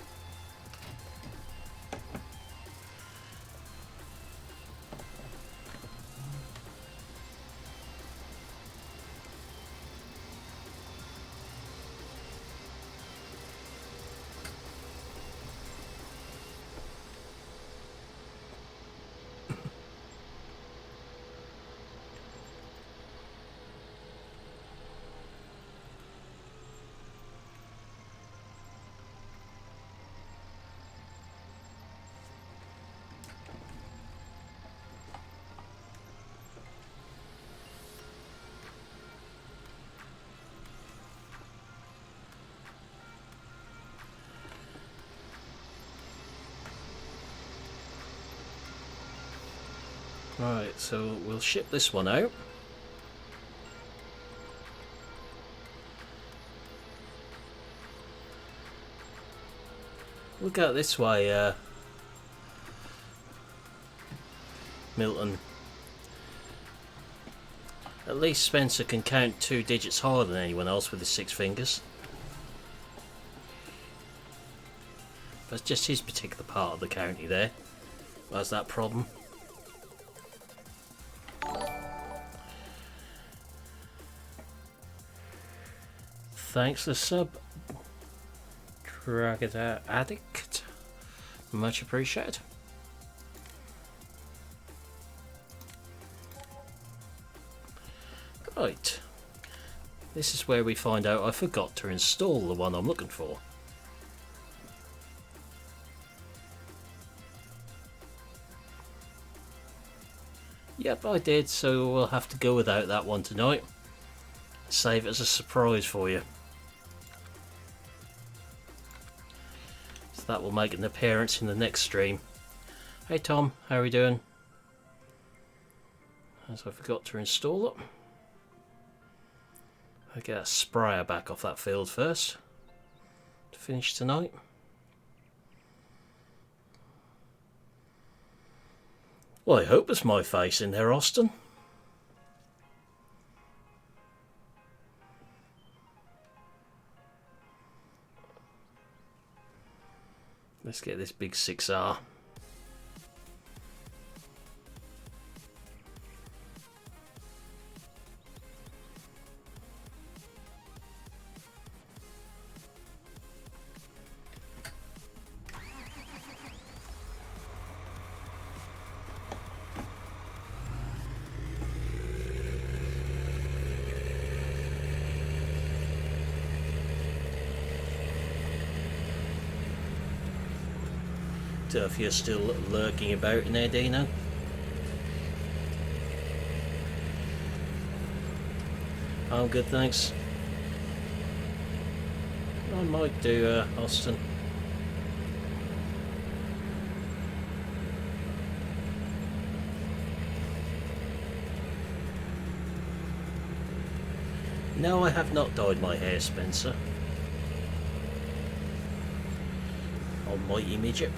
Right, so we'll ship this one out. Look out this way, Milton. At least Spencer can count 2 digits higher than anyone else with his 6 fingers. That's just his particular part of the county there. That's that problem. Thanks to sub. Dragada Addict. Much appreciated. Right. This is where we find out I forgot to install the one I'm looking for. Yep, I did, so we'll have to go without that one tonight. Save it as a surprise for you. So that will make an appearance in the next stream. Hey Tom, how are we doing? As I forgot to install it. I'll get a sprayer back off that field first to finish tonight. Well, I hope it's my face in there, Austin. Let's get this big 6R. If you're still lurking about in there, Dino. I'm good, thanks. I might do Austin. No, I have not dyed my hair, Spencer. Almighty midget.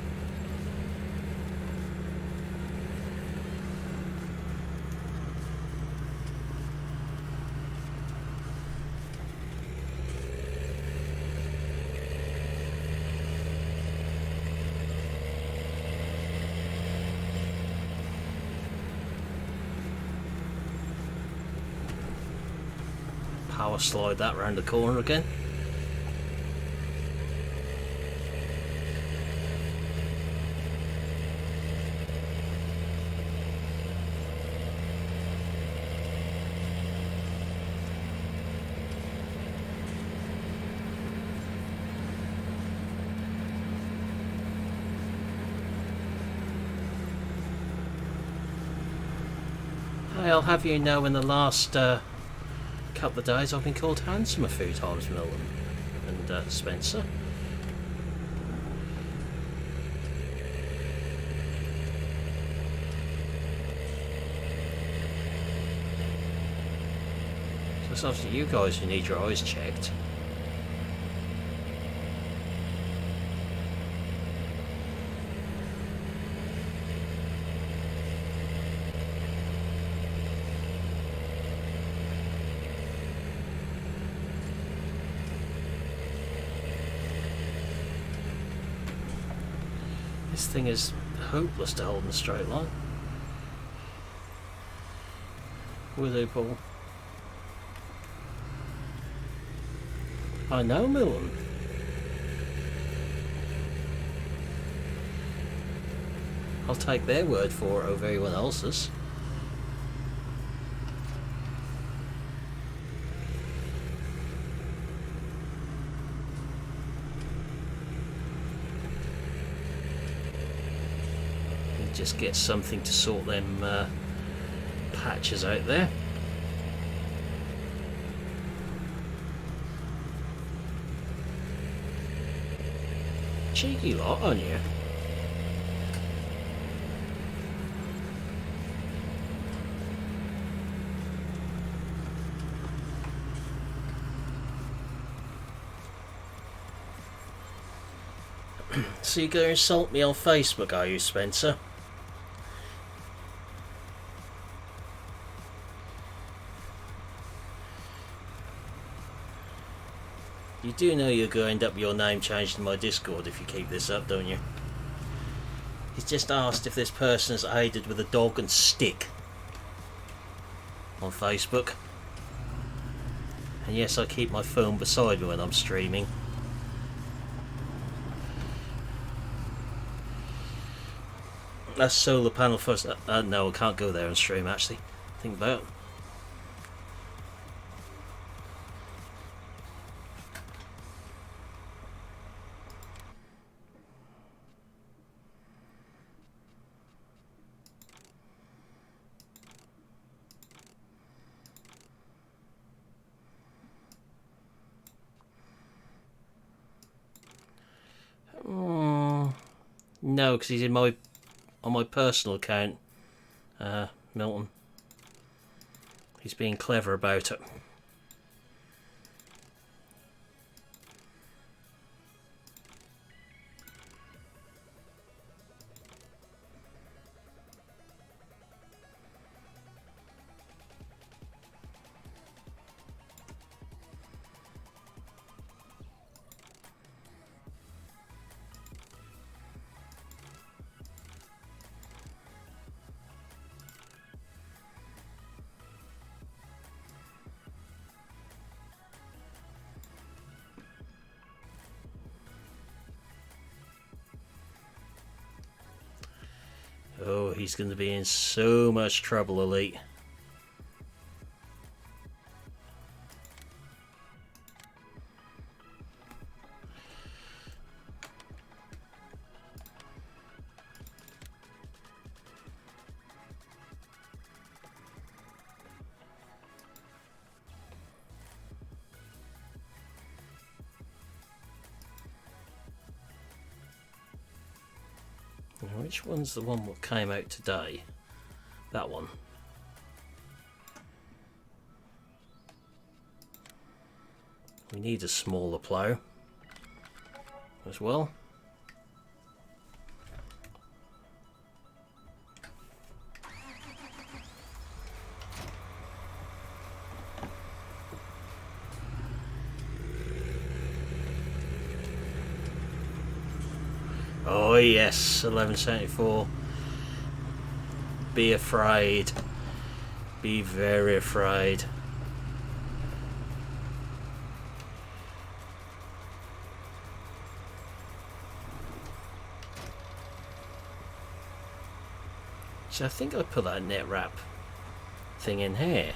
Power slide that round the corner again. I'll have you know, in the last couple of days I've been called handsome a few times, Milton and Spencer. So it's obviously you guys who need your eyes checked. This thing is hopeless to hold in a straight line. Willow ball. I know, Milton. I'll take their word for it over everyone else's. Just get something to sort them patches out there. Cheeky lot, aren't you? So you're going to insult me on Facebook, are you, Spencer? You do know you're going to end up your name changed in my Discord if you keep this up, don't you? He's just asked if this person is aided with a dog and stick on Facebook. And yes, I keep my phone beside me when I'm streaming. That's solar panel first. No, I can't go there and stream actually. Think about it. No, because he's in my on my personal account, Milton. He's being clever about it. Oh, he's going to be in so much trouble, Elite. Now, which one's the one that came out today? That one. We need a smaller plough as well. Oh yes, 1174. Be afraid. Be very afraid. So I think I put that net wrap thing in here.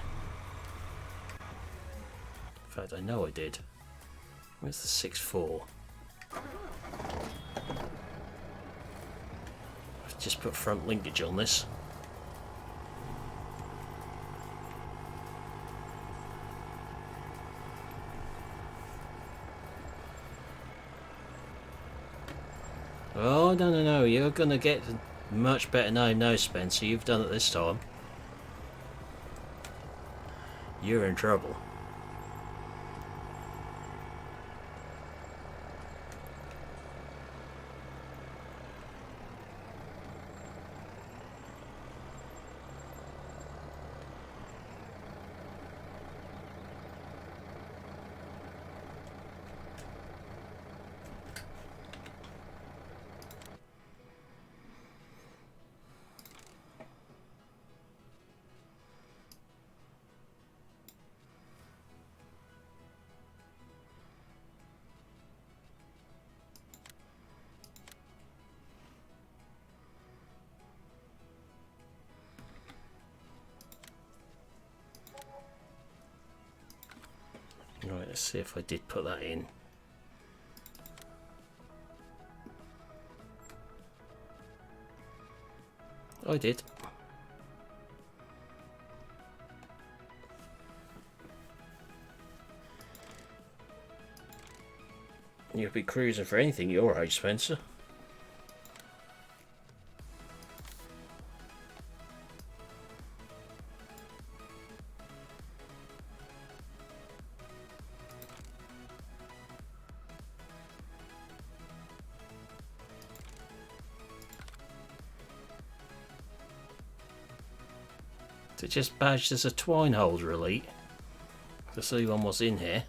In fact, I know I did. Where's the 6.4? I've just put front linkage on this. Oh, no, you're gonna get much better. No, Spencer, you've done it this time. You're in trouble. Right, let's see if I did put that in. I did. You'll be cruising for anything your age, Spencer. It just badged as a twine holder elite to see one was in here.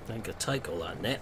I could take all that net.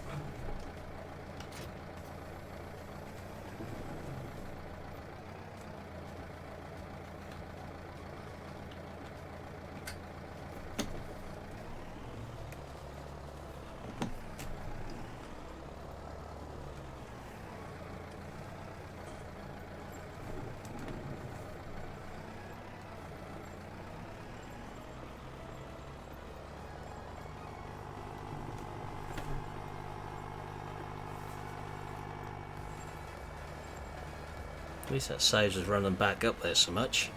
At least that saves us running back up there so much.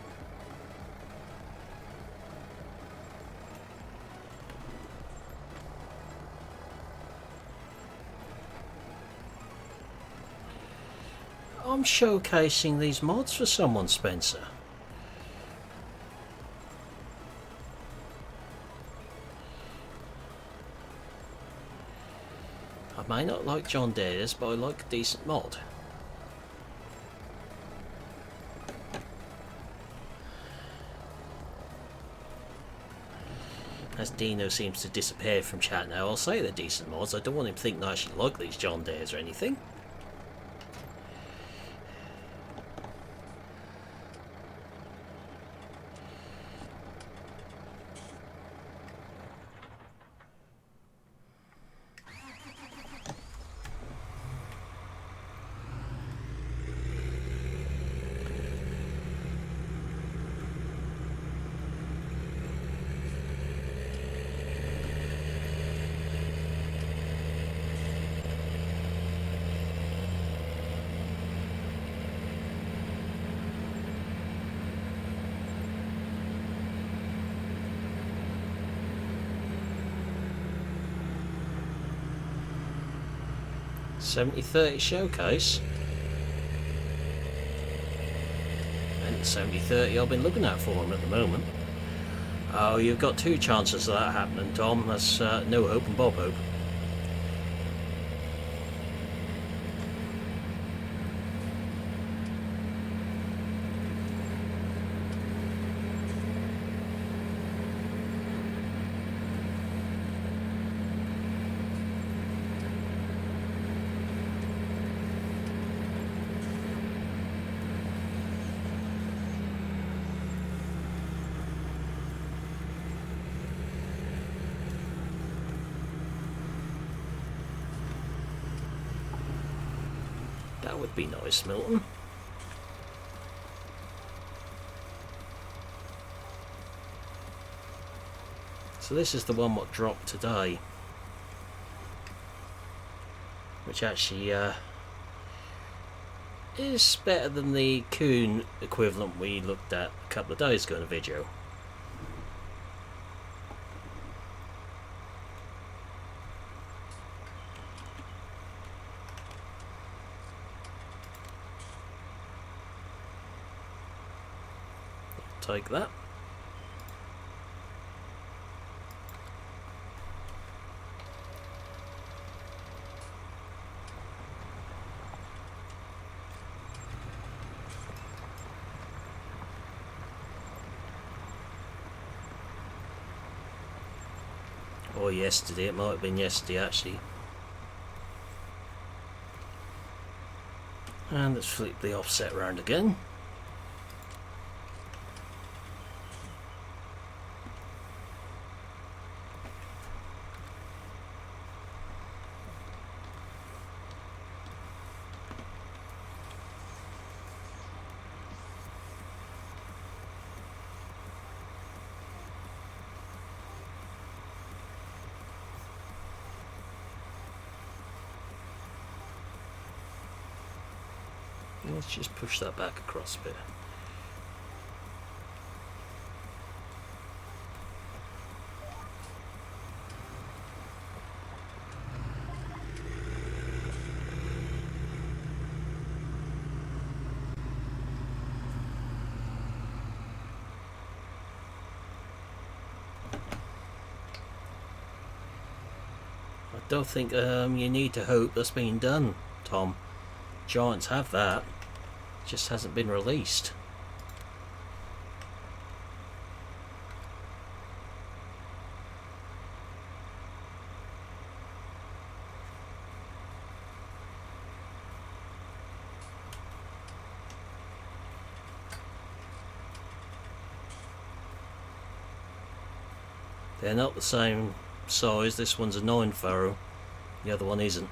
I'm showcasing these mods for someone, Spencer. I may not like John Deere's, but I like a decent mod. As Dino seems to disappear from chat now, I'll say they're decent mods. I don't want him to think that I actually like these John Deere's or anything. $7030 showcase, and it's $7030 I've been looking at for him at the moment. Oh, you've got two chances of that happening, Tom. That's no hope and Bob hope. That would be nice, Milton. So this is the one what dropped today, which actually is better than the Kuhn equivalent we looked at a couple of days ago in a video. Take that. Or yesterday, it might have been yesterday actually. And let's flip the offset round again. Let's just push that back across a bit. I don't think you need to hope that's been done, Tom. Giants have that, just hasn't been released. They're not the same size. This one's a 9 furrow, the other one isn't.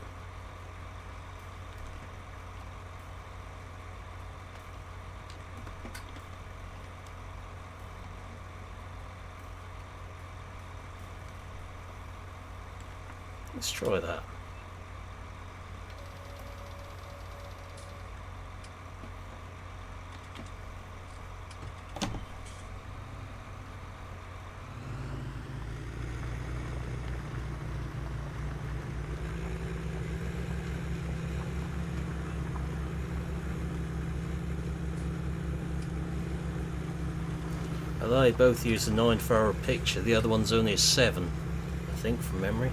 Let's try that. Although they both use a 9 furrow picture, the other one's only a 7, I think, from memory.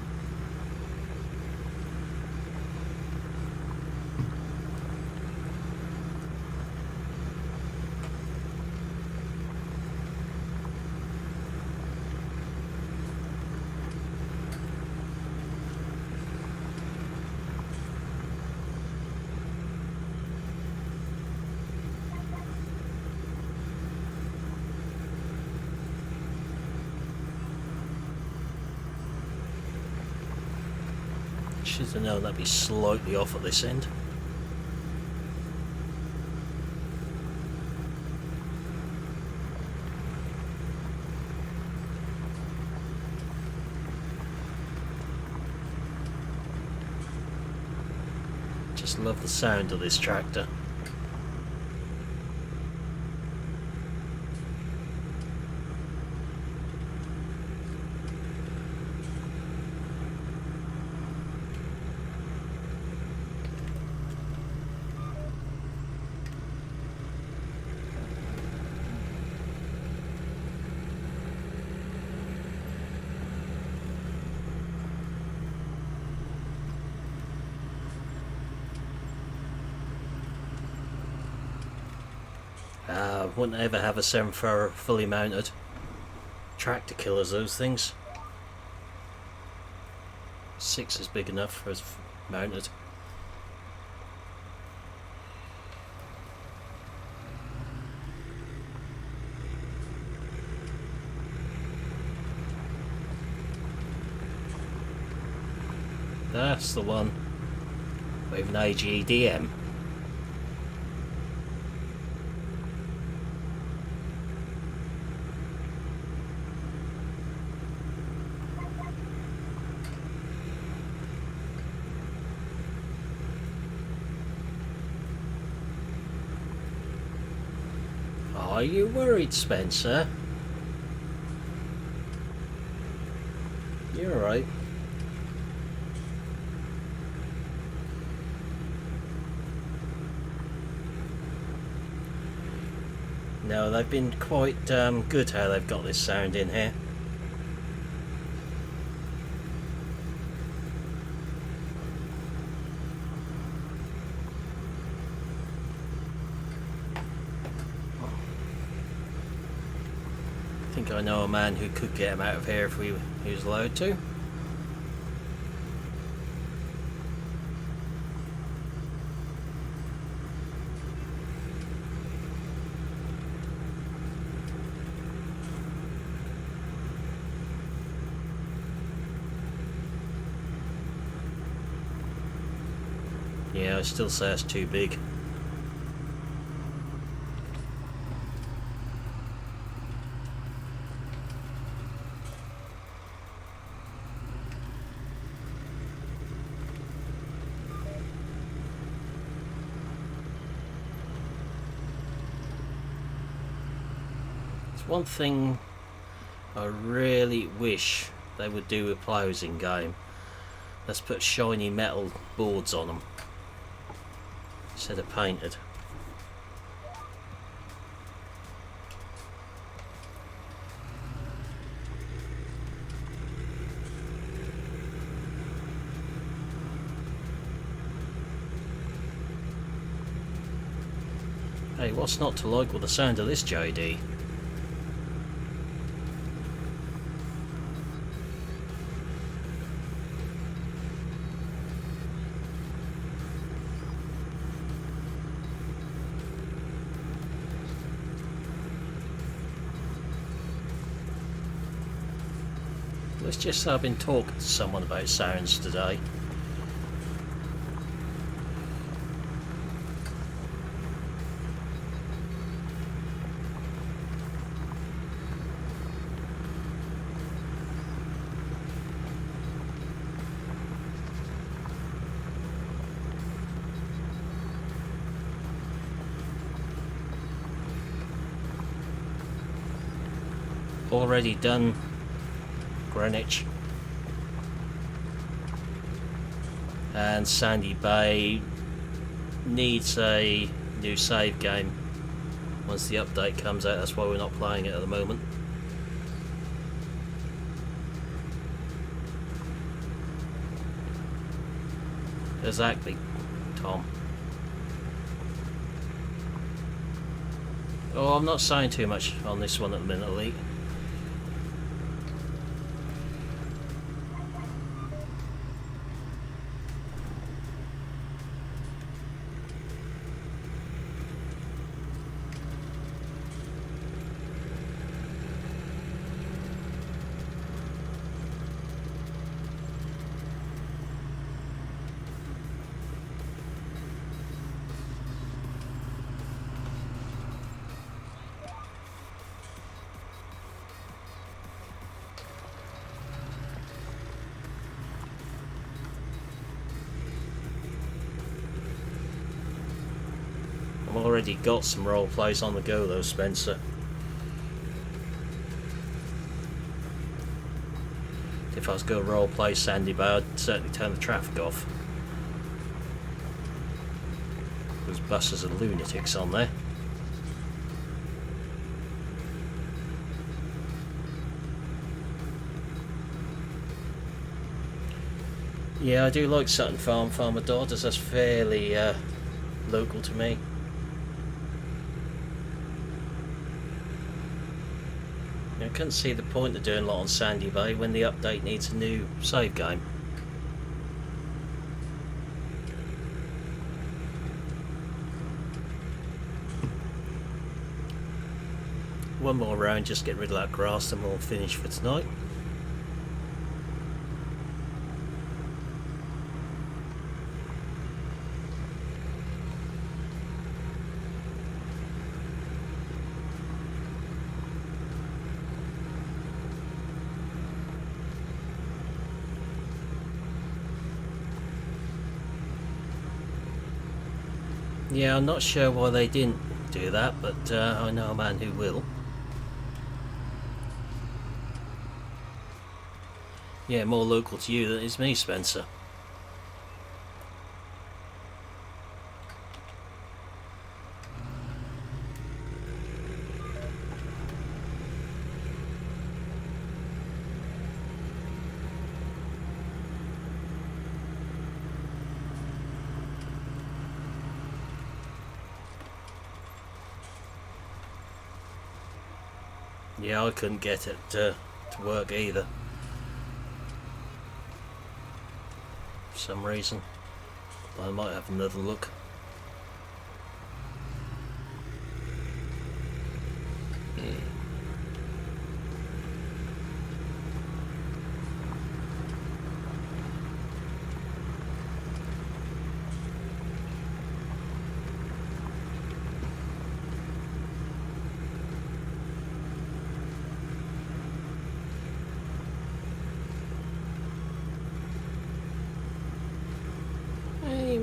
Should have known that'd be slightly off at this end. Just love the sound of this tractor. Wouldn't ever have a 7 furrow fully mounted. Tractor killers, those things. 6 is big enough for us mounted. That's the one with an AGDM. Are you worried, Spencer? You're alright. No, they've been quite good how they've got this sound in here. I think I know a man who could get him out of here if he was allowed to. Yeah, I still say it's too big. It's one thing I really wish they would do with plows in game. Let's put shiny metal boards on them instead of painted. Hey, what's not to like with the sound of this JD? Let's just say I've been talking to someone about sounds today. Already done Greenwich and Sandy Bay needs a new save game once the update comes out. That's why we're not playing it at the moment. Exactly, Tom. Oh, I'm not saying too much on this one at the minute, Lee. I've already got some role plays on the go though, Spencer. If I was going to role play Sandy Bay, I'd certainly turn the traffic off. Those buses are lunatics on there. Yeah, I do like Sutton Farm, Farmer Daughters. That's fairly local to me. I couldn't see the point of doing a lot on Sandy Bay when the update needs a new save game. One more round, just get rid of that grass and we'll finish for tonight. Yeah, I'm not sure why they didn't do that, but I know a man who will. Yeah, more local to you than it is me, Spencer. Yeah, I couldn't get it to work either. For some reason. I might have another look.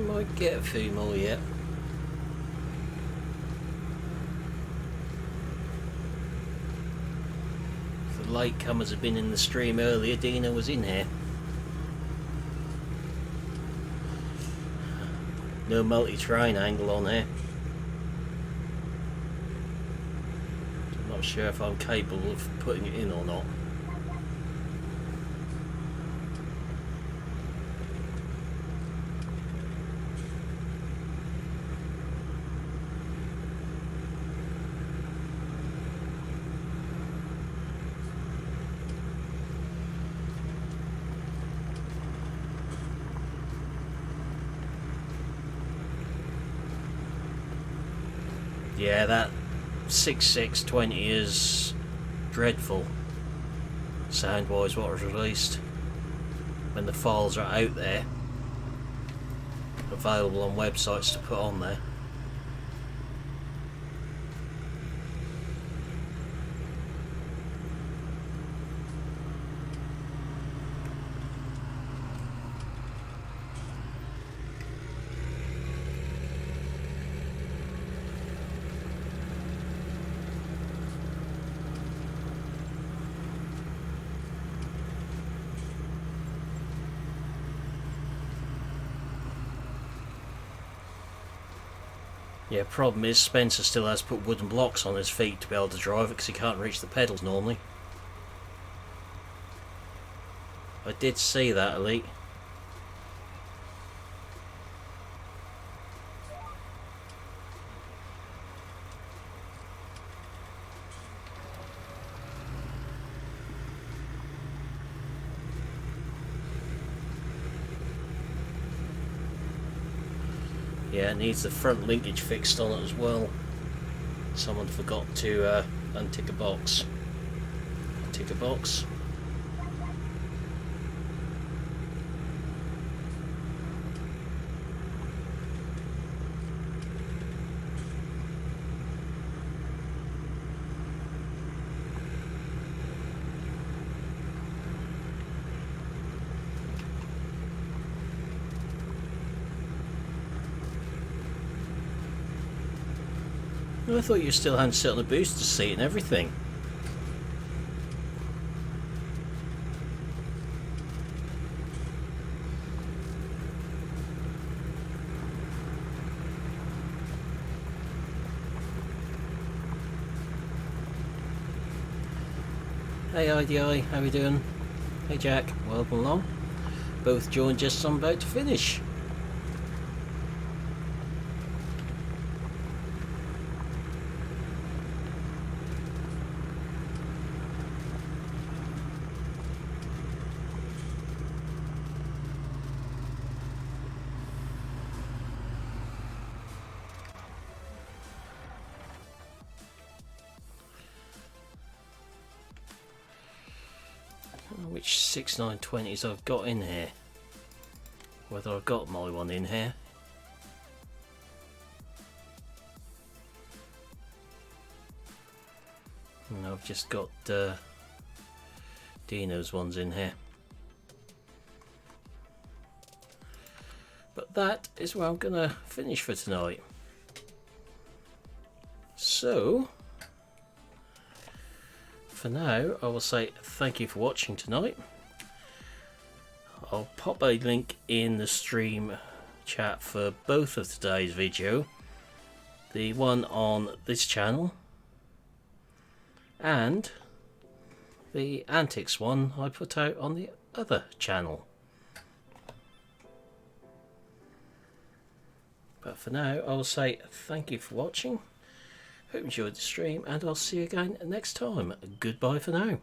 Might get a few more yet. latecomers have been in the stream earlier, Dina was in here. No multi-terrain angle on here. I'm not sure if I'm capable of putting it in or not. Yeah, that 6620 is dreadful sound wise what was released when the files are out there available on websites to put on there. Yeah, problem is Spencer still has to put wooden blocks on his feet to be able to drive it because he can't reach the pedals normally. I did see that, Elite. Yeah, it needs the front linkage fixed on it as well. Someone forgot to untick a box. Tick a box. I thought you still had to sit on the booster seat and everything. Hey IDI, how we doing? Hey Jack, welcome along. Both joined just as I'm about to finish. Which 6920s I've got in here, whether I've got my one in here. And I've just got Dino's ones in here. But that is where I'm gonna finish for tonight. So for now, I will say thank you for watching tonight. I'll pop a link in the stream chat for both of today's video. The one on this channel and the Antics one I put out on the other channel. But for now, I will say thank you for watching. Hope you enjoyed the stream, and I'll see you again next time. Goodbye for now.